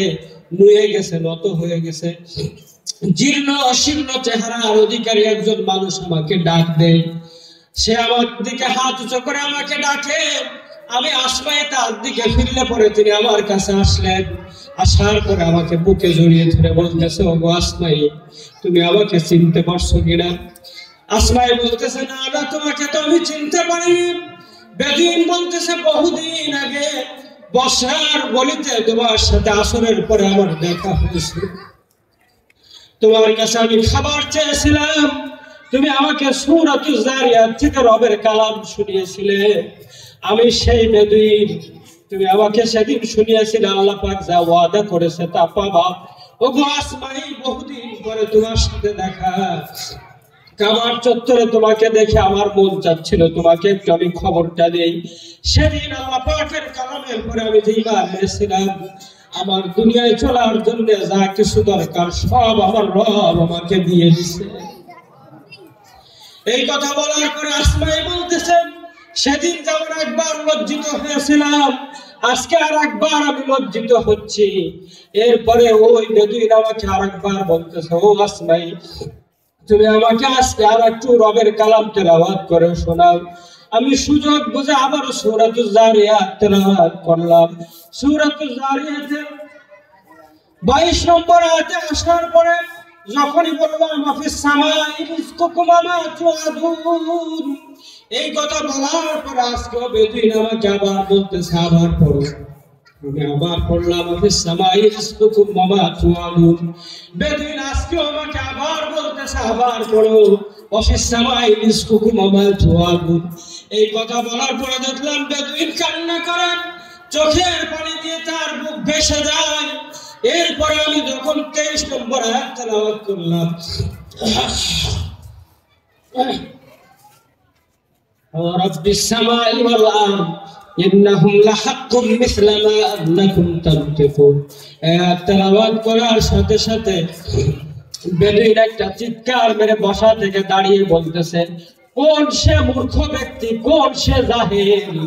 নুয়ে গেছে, নত হয়ে গেছে, জীর্ণ অশীর্ণ চেহারার অধিকারী একজন মানুষ আমাকে ডাক দেয়। সে আমার দিকে হাত উঁচু করে আমাকে ডাকে। আমি আসমাই তার দিকে ফিরলে পরে তিনি আমার কাছে আসলেন। আসার পরে আমাকে বুকে জড়িয়ে ধরে বলতেছে, ও আসমাই তুমি আমাকে চিনতে পারছো কিনা? আসমাই বলতেছে, না না, তোমাকে তো আমি চিনতে পারিনি। বেদুইন বলতেছে, বহুদিন আগে বসার গলিতে তোমার সাথে আসরের পরে আমার দেখা হয়েছিল, তোমার কাছে আমি খাবার চেয়েছিলাম, তুমি আমাকে সূরাতুজ যারিয়াত থেকে রবের কালাম শুনিয়েছিলে। আমি সেই বেদুইন, তুমি আমাকে সেদিন শুনিয়েছিলে আল্লাহ পাক যা ওয়াদা করেছে তা পাবা। ওগো আসমাই, বহুদিন পরে তোমার সাথে দেখা, কাবার চত্বরে তোমাকে দেখে আমার মন চাচ্ছিল তোমাকে একটু আমি খবরটা দেই। সেদিন আল্লাহ পাকের কালামের পরে আমি যে ঈমান এনেছিলাম, আমার দুনিয়ায় চলার জন্য যা কিছু দরকার সব আমার রব আমাকে দিয়ে দিছে। এই কথা বলার পরে আসমাই বলতেছেন, সেদিন যেমন একবার লজ্জিত হয়েছিলাম, আজকে আর একবার আমি লজ্জিত হচ্ছি। এরপরে ওই বেদুইন আমাকে আর একবার বলতেছে, ও আসমাই তুমি আমাকে আজকে আর একটু রবের কালাম তেলাওয়াত করে শোনাও। আমি সুযোগ বুঝে আবার সূরাতুজ যারিয়াত তেলাওয়াত করলাম। সূরাতুজ যারিয়াতের 22 নম্বর আয়াতে আসার পরে যখনই বললাম মাফিস সামাই রিজকুকুম ওয়া মা তুআদুন, এই কথা বলার পর আজকে বেদুইন আমাকে আবার বলতেছে, আবার পড়ো। আমি আবার পড়লাম মাফিস সামাই রিজকুকুম ওয়া মা তুআদুন। বেদুইন আজকে আমাকে আবার বলতেছে, আবার পড়ো মাফিস সামাই রিজকুকুম ওয়া মা তুআদুন। এই কথা বলার পরে দেখলাম বেদুইন কান্না করে, চোখের পানি দিয়ে তার বুক ভেসে যায়। এরপরে আমি যখন 23 নম্বর আয়াত তেলাওয়াত করলাম, রাব্বিস সামাই ওয়াল আরদ ইন্নাহুম লাহাক্কুম মিসলা মা আন্নাকুম তানতিকুন। আয়াত তেলাওয়াত করার সাথে সাথে বেদুইন একটা চিৎকার মেরে বসা থেকে দাঁড়িয়ে বলতেছে, কোন সে মূর্খ ব্যক্তি, কোন সে জাহিল,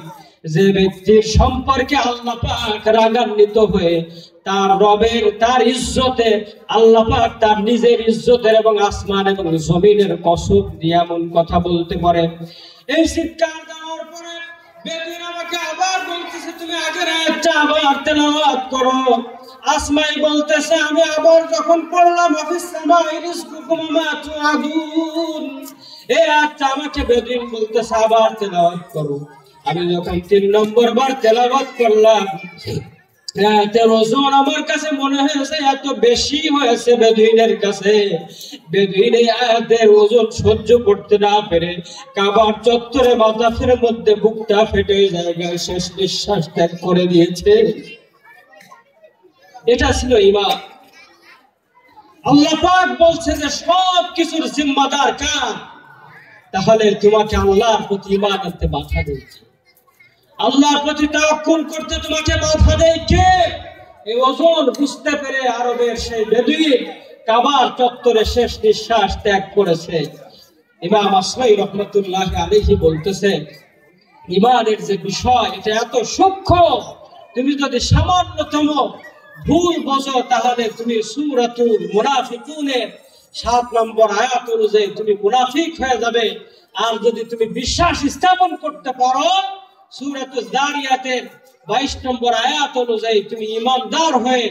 যে ব্যক্তির সম্পর্কে আল্লাহ পাক রাগান্বিত হয়ে তার রবের, তার ইজ্জতে আল্লাহ পাক তার নিজের ইজ্জতের এবং আসমান এবং জমিনের কসম দিয়ে এমন কথা বলতে পারে। এই চিৎকার দেওয়ার পরে বেদুইন আমাকে আবার বলতেছে, তুমি আগের আয়াতটা আবার তেলাওয়াত করো। আসমাই বলতেছে, আমি আবার যখন পড়লাম মাফিস সামাই রিজকুকুম ওয়া মা তুআদুন, এই আয়াতটা আমাকে বেদুইন বলতেছে আবার তেলাওয়াত করো। আমি যখন 3 নম্বর বার তেলাওয়াত করলাম, আয়াতের ওজন আমার কাছে মনে হয়েছে এত বেশি হয়েছে বেদুইনের কাছে। বেদুইন এই আয়াতের ওজন সহ্য করতে না পেরে কাবার চত্বরে মাথাফের মধ্যে বুকটা ফেটে জায়গায় শেষ নিঃশ্বাস ত্যাগ করে দিয়েছে। এটা ছিল ঈমান। আল্লাহ পাক বলছে যে সব কিছুর জিম্মাদার কার? তাহলে তোমাকে আল্লাহর প্রতি ঈমান আনতে বাধা দিয়েছে, আল্লাহর প্রতি তাওয়াক্কুল করতে তোমাকে বাধা দেয় কে? এই ওজন বুঝতে পেরে আরবের সেই বেদুইন কাবার চত্বরে শেষ নিঃশ্বাস ত্যাগ করেছে। ইমাম আসমাই রহমাতুল্লাহ আলাইহি বলতেছে, ঈমানের যে বিষয় এটা এত সূক্ষ্ম, তুমি যদি সামান্যতম ভুল বোঝো তাহলে তুমি সূরাতুল মুনাফিকুনের 7 নম্বর আয়াত অনুযায়ী তুমি মুনাফিক হয়ে যাবে। আর যদি তুমি বিশ্বাস স্থাপন করতে পারো, সূরাতুজ জারিয়াতের 22 নম্বর আয়াত অনুযায়ী তুমি ঈমানদার হয়ে,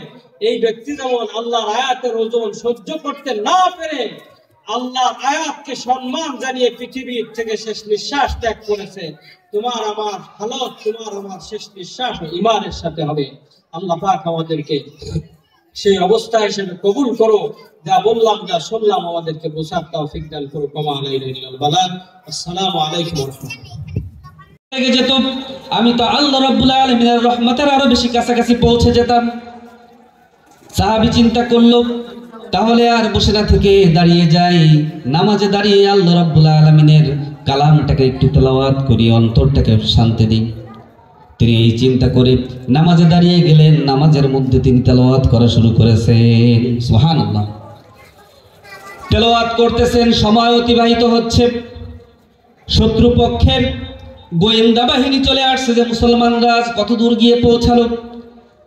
এই ব্যক্তি যেমন আল্লাহর আয়াতের ওজন সহ্য করতে না পেরে আল্লাহর আয়াতকে সম্মান জানিয়ে পৃথিবীর থেকে শেষ নিঃশ্বাস ত্যাগ করেছে, তোমার আমার হালত, তোমার আমার শেষ নিঃশ্বাস ঈমানের সাথে হবে। আল্লাহ পাক আমাদেরকে সেই অবস্থা হিসেবে কবুল করো। যা বললাম, যা শুনলাম, আমাদেরকে বোঝার তৌফিক দান করো। কামা আলাইনা ইল্লাল বালাগ। আসসালামু আলাইকুম ওয়া রাহমাতুল্লাহ। লেগে যেত, আমি তো আল্লাহ রাব্বুল আলামিনের রহমতের আরো বেশি কাছাকাছি পৌঁছে যেতাম। সাহাবী চিন্তা করলো, তাহলে আর বসে না থেকে দাঁড়িয়ে যাই, নামাজে দাঁড়িয়ে আল্লাহ রাব্বুল আলামিনের কালামটাকে একটু তেলাওয়াত করি, অন্তরটাকে শান্তি দিই। তিনি এই চিন্তা করে নামাজে দাঁড়িয়ে গেলেন। নামাজের মধ্যে তিনি তেলাওয়াত করা শুরু করেছেন। সুবহানাল্লাহ। তেলাওয়াত করতেছেন, সময় অতিবাহিত হচ্ছে। শত্রুপক্ষের গোয়েন্দা বাহিনী চলে আসছে যে মুসলমানরা কত দূর গিয়ে পৌঁছালো,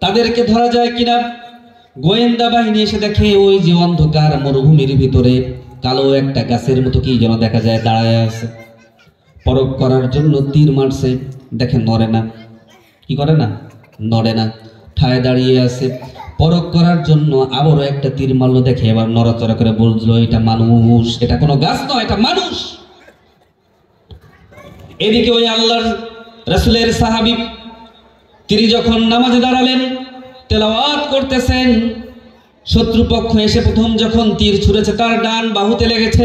তাদেরকে ধরা যায় কিনা। গোয়েন্দা বাহিনী এসে দেখে ওই যে অন্ধকার মরুভূমির ভিতরে কালো একটা গাছের মতো কি যেন দেখা যায় দাঁড়ায় আছে। পরখ করার জন্য তীর মারছে, দেখেন নড়ে না। কি করে না? নড়ে না, ঠায় দাঁড়িয়ে আছে। পরখ করার জন্য আবারও একটা তীর মারলো, দেখে এবার নড়াচড়া করে বললো এটা মানুষ, এটা কোনো গাছ নয়, এটা মানুষ। এদিকে ওই আল্লাহর রাসূলের সাহাবী তিনি যখন নামাজে দাঁড়ালেন, তেলাওয়াত করতেছেন, শত্রুপক্ষ এসে প্রথম যখন তীর ছুঁড়েছে তার ডান বাহুতে লেগেছে,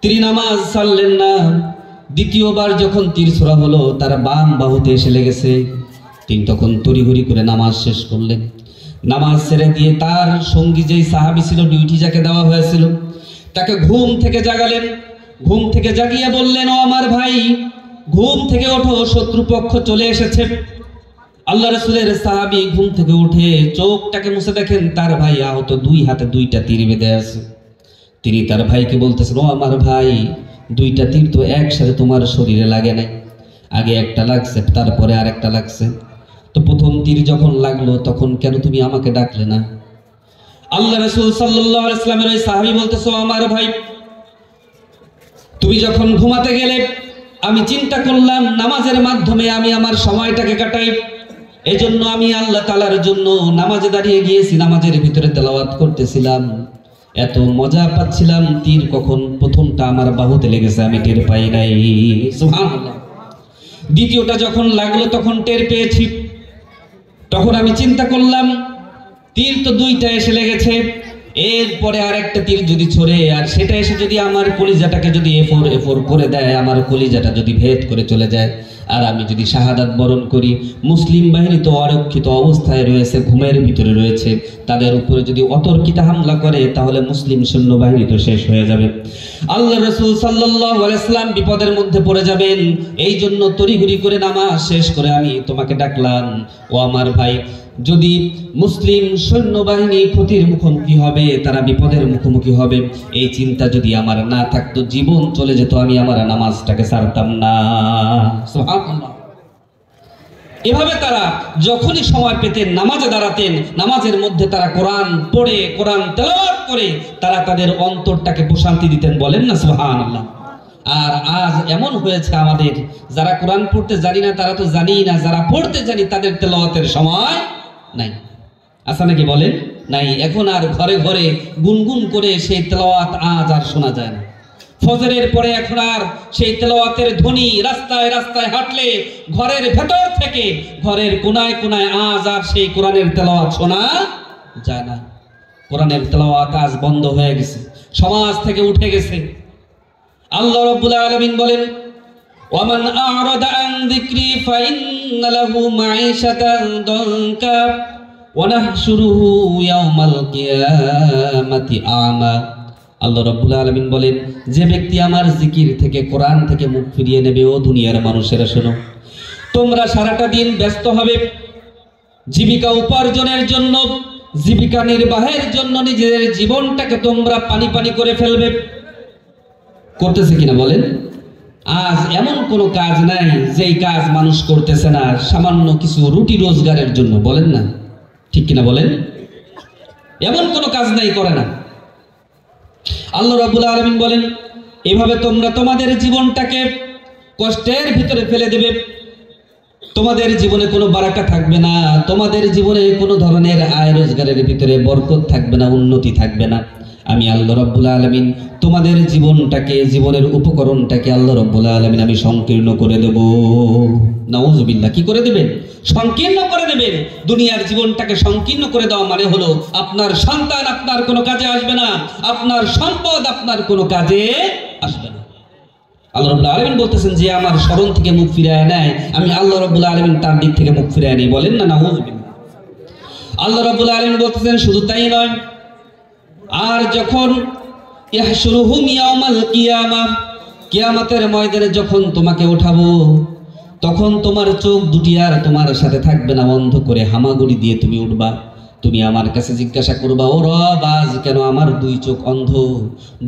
তিনি নামাজ ছাড়লেন না। দ্বিতীয়বার যখন তীর ছোড়া হলো তার বাম বাহুতে এসে লেগেছে, তিনি তখন তড়িঘড়ি করে নামাজ শেষ করলেন। নামাজ ছেড়ে দিয়ে তার সঙ্গী যেই সাহাবী ছিল, ডিউটি যাকে দেওয়া হয়েছিল, তাকে ঘুম থেকে জাগালেন। ঘুম থেকে জাগিয়ে বললেন, ও আমার ভাই, ঘুম থেকে ওঠো, শত্রুপক্ষ চলে এসেছে। আল্লাহ রাসূলের সাহাবী ঘুম থেকে উঠে চোখটাকে মুছে দেখেন তার ভাই আহত, দুই হাতে দুইটা তীর বেঁধে আছে। তিনি তার ভাইকে বলতেছেন, ও আমার ভাই, দুইটা তীর তো একসাথে তোমার শরীরে লাগে নাই, আগে একটা লাগছে, তারপরে আর একটা লাগছে। তো প্রথম তীর যখন লাগলো তখন কেন তুমি আমাকে ডাকলে না? আল্লাহ রাসূল সাল্লাল্লাহু আলাইহি ওয়াসাল্লামের ওই সাহাবী বলতেছে, ও আমার ভাই, তুমি যখন ঘুমাতে গেলে আমি চিন্তা করলাম নামাজের মাধ্যমে আমি আমার সময়টাকে কাটাই, এই জন্য আমি আল্লাহ তাআলার জন্য নামাজে দাঁড়িয়ে গিয়েছি, নামাজের ভিতরে তেলাওয়াত করতেছিলাম, এত মজা পাচ্ছিলাম, তীর কখন প্রথমটা আমার বাহুতে লেগেছে আমি টের পাই নাই। সুবহানাল্লাহ। দ্বিতীয়টা যখন লাগলো তখন টের পেয়েছি, তখন আমি চিন্তা করলাম তীর তো দুইটা এসে লেগেছে, এরপরে আরেকটা তীর যদি ছড়ে আর সেটা এসে যদি আমার কলিজাটাকে যদি এফোর করে দেয়, আমার কলিজাটা যদি ভেদ করে চলে যায়, আর আমি যদি শাহাদাত বরণ করি, মুসলিম বাহিনী তো অরক্ষিত অবস্থায় রয়েছে, ঘুমের ভিতরে রয়েছে, তাদের উপরে যদি অতর্কিত হামলা করে তাহলে মুসলিম সৈন্যবাহিনী তো শেষ হয়ে যাবে, আল্লাহ রাসূল সাল্লাল্লাহু আলাইহি ওয়াসাল্লাম বিপদের মধ্যে পড়ে যাবেন। এই জন্য তড়িঘড়ি করে নামাজ শেষ করে আমি তোমাকে ডাকলাম। ও আমার ভাই, যদি মুসলিম সৈন্যবাহিনী ক্ষতির মুখোমুখি হবে, তারা বিপদের মুখোমুখি হবে, এই চিন্তা যদি আমার না থাকতো, জীবন চলে যেত, আমি আমার নামাজটাকে ছাড়তাম না। সুবহানাল্লাহ। এভাবে তারা যখনই সময় পেতেন নামাজে দাঁড়াতেন, নামাজের মধ্যে তারা কোরআন পড়ে, কোরআন তেলাওয়াত করে তারা তাদের অন্তরটাকে প্রশান্তি দিতেন। বলেন না সুবহানাল্লাহ। আর আজ এমন হয়েছে, আমাদের যারা কোরআন পড়তে জানি না তারা তো জানিই না, যারা পড়তে জানি তাদের তেলাওয়াতের সময় নাই। আচ্ছা নাকি বলেন? নাই। এখন আর ঘরে ঘরে গুনগুন করে সেই তেলাওয়াত আজ আর শোনা যায় না। ফজরের পরে এখন আর সেই তেলাওয়াতের ধ্বনি রাস্তায় রাস্তায় হাঁটলে ঘরের ভেতর থেকে, ঘরের কোনায় কোনায় আজ আর সেই কোরআনের তেলাওয়াত শোনা যায় না। কোরআনের তেলাওয়াত আজ বন্ধ হয়ে গেছে, সমাজ থেকে উঠে গেছে। আল্লাহ রাব্বুল আলামিন বলেন, ওয়ামান আ'রাদা আন যিকরি ফাইন্না লাহু মাঈশাতান দানকা ওয়া নাহশুরুহু ইয়াওমাল কিয়ামাতি আ'মা। আল্লাহ রাব্বুল আলামিন বলেন, যে ব্যক্তি আমার জিকির থেকে, কোরআন থেকে মুখ ফিরিয়ে নেবে, ও দুনিয়ার মানুষেরা শোনো, তোমরা সারাটা দিন ব্যস্ত হবে জীবিকা উপার্জনের জন্য, জীবিকা নির্বাহের জন্য নিজেদের জীবনটাকে তোমরা পানি পানি করে ফেলবে। করতেছে কিনা বলেন? আজ এমন কোনো কাজ নাই যেই কাজ মানুষ করতেছে না সামান্য কিছু রুটি রোজগারের জন্য। বলেন না, ঠিক কিনা বলেন? এমন কোনো কাজ নাই করে না। আল্লাহ রাব্বুল আলামিন বলেন, এভাবে তোমরা তোমাদের জীবনটাকে কষ্টের ভিতরে ফেলে দেবে। তোমাদের জীবনে কোনো বারাকা থাকবে না, তোমাদের জীবনে কোনো ধরনের আয় রোজগারের ভিতরে বরকত থাকবে না, উন্নতি থাকবে না। আমি আল্লাহ রাব্বুল আলামিন তোমাদের জীবনটাকে, জীবনের উপকরণটাকে আল্লাহ রাব্বুল আলামিন আমি সংকীর্ণ করে দেব। নাউযুবিল্লাহ। কি করে দেবেন? সংকীর্ণ করে দেবেন। দুনিয়ার জীবনটাকে সংকীর্ণ করে দেওয়া মানে হলো আপনার সন্তান আপনার কোনো কাজে আসবে না, আপনার সম্পদ আপনার কোনো কাজে আসবে না। আল্লাহ রাব্বুল আলামিন বলতেছেন যে আমার স্মরণ থেকে মুখ ফিরায় নেয়, আমি আল্লাহ রাব্বুল আলামিন তার দিক থেকে মুখ ফিরায় নেই। বলেন না নাউযুবিল্লাহ। আল্লাহ রাব্বুল আলামিন বলতেছেন শুধু তাই নয়, আর যখন ইয়াহশুরুহুম ইয়াউমাল কিয়ামাহ, কিয়ামতের ময়দানে যখন তোমাকে উঠাবো, তখন তোমার চোখ দুটি আর তোমার সাথে থাকবে না, বন্ধ করে হামাগুড়ি দিয়ে তুমি উঠবা। তুমি আমার কাছে জিজ্ঞাসা করবা, ও রব আজ কেন আমার দুই চোখ অন্ধ?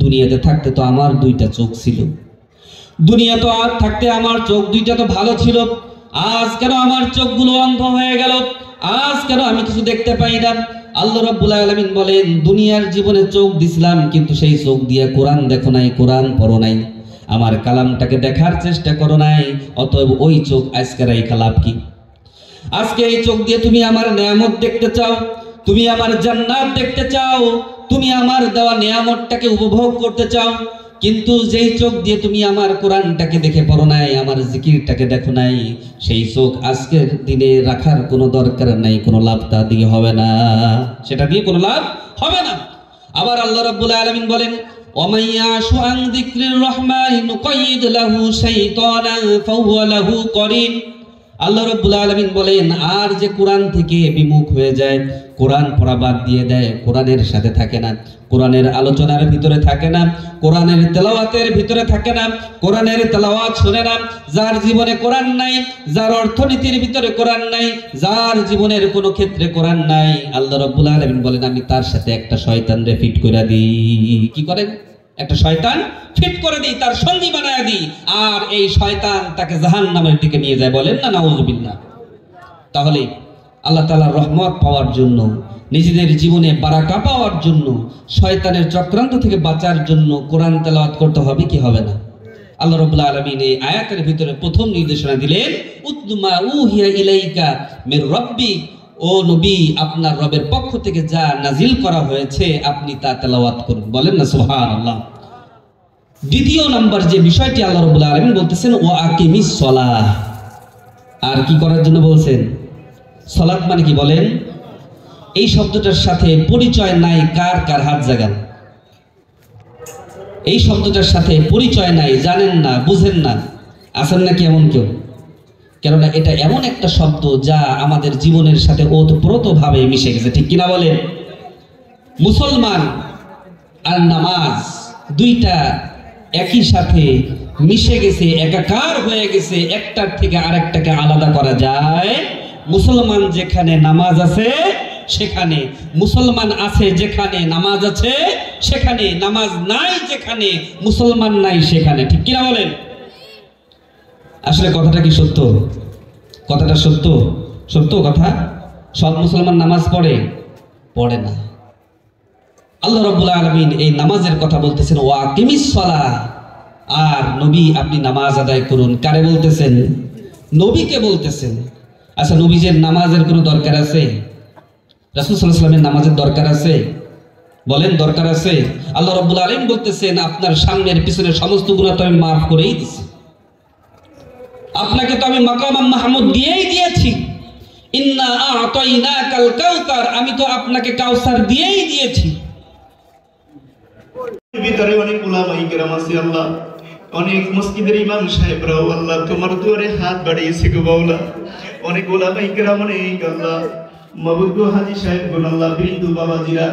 দুনিয়াতে থাকতে তো আমার দুইটা চোখ ছিল, দুনিয়া তো আর থাকতে আমার চোখ দুইটা তো ভালো ছিল, আজ কেন আমার চোখগুলো অন্ধ হয়ে গেল? আজ কেন আমি কিছু দেখতে পাই না? আল্লাহ রাব্বুল আলামিন বলেন, দুনিয়ার জীবনে চোখ দিছিলাম, কিন্তু সেই চোখ দিয়ে কোরআন দেখো নাই, কোরআন পড়ো নাই, আমার কালামটাকে দেখার চেষ্টা করো নাই। অতএব ওই চোখ আজকে রাইখা লাভ কি? আজকে এই চোখ দিয়ে তুমি আমার নিয়ামত দেখতে চাও, তুমি আমার জান্নাত দেখতে চাও, তুমি আমার দেওয়া নিয়ামতটাকে উপভোগ করতে চাও, কিন্তু যেই চোখ দিয়ে তুমি আমার কোরআনটাকে দেখে পড়ো নাই, আমার জিকিরটাকে দেখো নাই, সেই চোখ আজকের দিনে রাখার কোনো দরকার নাই, কোনো লাভ তা দিয়ে হবে না, সেটা দিয়ে কোনো লাভ হবে না। আবার আল্লাহ রাব্বুল আলামিন বলেন, وَمَن يَعْشُ عَن ذِكْرِ الرَّحْمَنِ نُقَيِّضْ لَهُ شَيْطَانًا فَهُوَ لَهُ قَرِينٌ। আল্লাহ রাব্বুল আলামিন বলেন, আর যে কোরআন থেকে বিমুখ হয়ে যায়, কোরআন পড়া বাদ দিয়ে দেয়, কোরআনের সাথে থাকে না, কোরআনের আলোচনার ভিতরে থাকে না, কোরআনের তেলাওয়াতের ভিতরে থাকে না, কোরআনের তেলাওয়াত শুনে না, যার জীবনে কোরআন নাই, যার অর্থনীতির ভিতরে কোরআন নাই, যার জীবনের কোনো ক্ষেত্রে কোরআন নাই, আল্লাহ রাব্বুল আলামিন বলেন আমি তার সাথে একটা শয়তানরে ফিট করে দিই। কি করেন? একটা শয়তান ফিট করে দিই, তার সঙ্গী বানায় দিই, আর এই শয়তান তাকে জাহান্নামের দিকে নিয়ে যায়। বলেন না নাউযুবিল্লাহ। তাহলে আল্লাহ তাআলার রহমত পাওয়ার জন্য, নিজেদের জীবনে বারাকা পাওয়ার জন্য, শয়তানের চক্রান্ত থেকে বাঁচার জন্য কোরআন তেলাওয়াত করতে হবে কি হবে না? আল্লাহ রাব্বুল আলামিন এই আয়াতের ভিতরে প্রথম নির্দেশনা দিলেন, উতলুমা উহিয়া ইলাইকা মির রাব্বিক, ও নবী আপনার রবের পক্ষ থেকে যা নাজিল করা হয়েছে আপনি তা তেলাওয়াত করুন। বলেন না সুবহানাল্লাহ। দ্বিতীয় নাম্বার যে বিষয়টি আল্লাহ রাব্বুল আলামিন বলতেছেন, ওয়া আকিমিস সালাহ। আর কি করার জন্য বলছেন? সালাত মানে কি বলেন? এই শব্দটার সাথে পরিচয় নাই কার কার হাত জাগান। এই শব্দটার সাথে পরিচয় নাই, জানেন না, বুঝেন না, আছেন নাকি এমন কেউ? কেননা এটা এমন একটা শব্দ যা আমাদের জীবনের সাথে ওতপ্রোতভাবে মিশে গেছে, ঠিক কিনা বলেন? মুসলমান আর নামাজ দুইটা একই সাথে মিশে গেছে, একাকার হয়ে গেছে, একটার থেকে আরেকটাকে আলাদা করা যায়? মুসলমান যেখানে নামাজ আছে সেখানে, মুসলমান আছে যেখানে নামাজ আছে সেখানে, নামাজ নাই যেখানে মুসলমান নাই সেখানে, ঠিক কিনা বলেন? আসলে কথাটা কি সত্য? কথাটা সত্য? সত্য কথা। সব মুসলমান নামাজ পড়ে? পড়ে না। আল্লাহ রাব্বুল আলামিন এই নামাজের কথা বলতেছেন, ওয়া আকিমিস সালাহ, আর নবী আপনি নামাজ আদায় করুন। কারে বলতেছেন? নবীকে বলতেছেন। আচ্ছা, নবীজের নামাজের কোনো দরকার আছে? রাসূল সাল্লাল্লাহু আলাইহি ওয়াসাল্লামের নামাজের দরকার আছে? বলেন দরকার আছে? আল্লাহ রাব্বুল আলামিন বলতেছেন, আপনার সামনের পিছনের সমস্ত গুনাহ তো আমি মাফ করেই দিয়েছি, আপনাকে তো আমি মাকাম মাহমুদ দিয়েই দিয়েছি। ইন্না আ'তাইনাকাল কাউসার, আমি তো আপনাকে কাউসার দিয়েই দিয়েছি। ভিতরে অনেক উলামায়ে কেরাম আছে আল্লাহ, অনেক মসজিদের ইমাম সাহেবরাও আল্লাহ তোমার দুয়ারে হাত বাড়িয়েছে গো মাওলা। অনেক উলামায়ে কেরাম, অনেক আল্লাহ মাবুদ গো হাজী সাহেব গো আল্লাহ, বিন্দু বাবাজিরা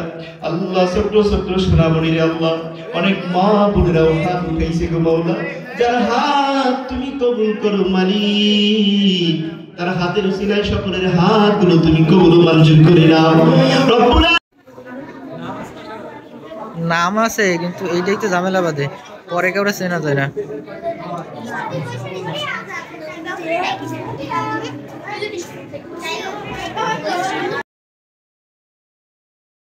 আল্লাহ, ছোট ছোট সোনামণিরা আল্লাহ, অনেক মা বোনেরাও হাত উঠাইছে গো মাওলা। যার হাত তুমি কবুল করো মালিক, তার হাতের উসিলায় সকলের হাতগুলো তুমি কবুল মঞ্জুর করে নাও রব্বুল। নাম আছে কিন্তু এইটাই তো ঝামেলা বাদে, পরে কাউরে চেনা যায় না।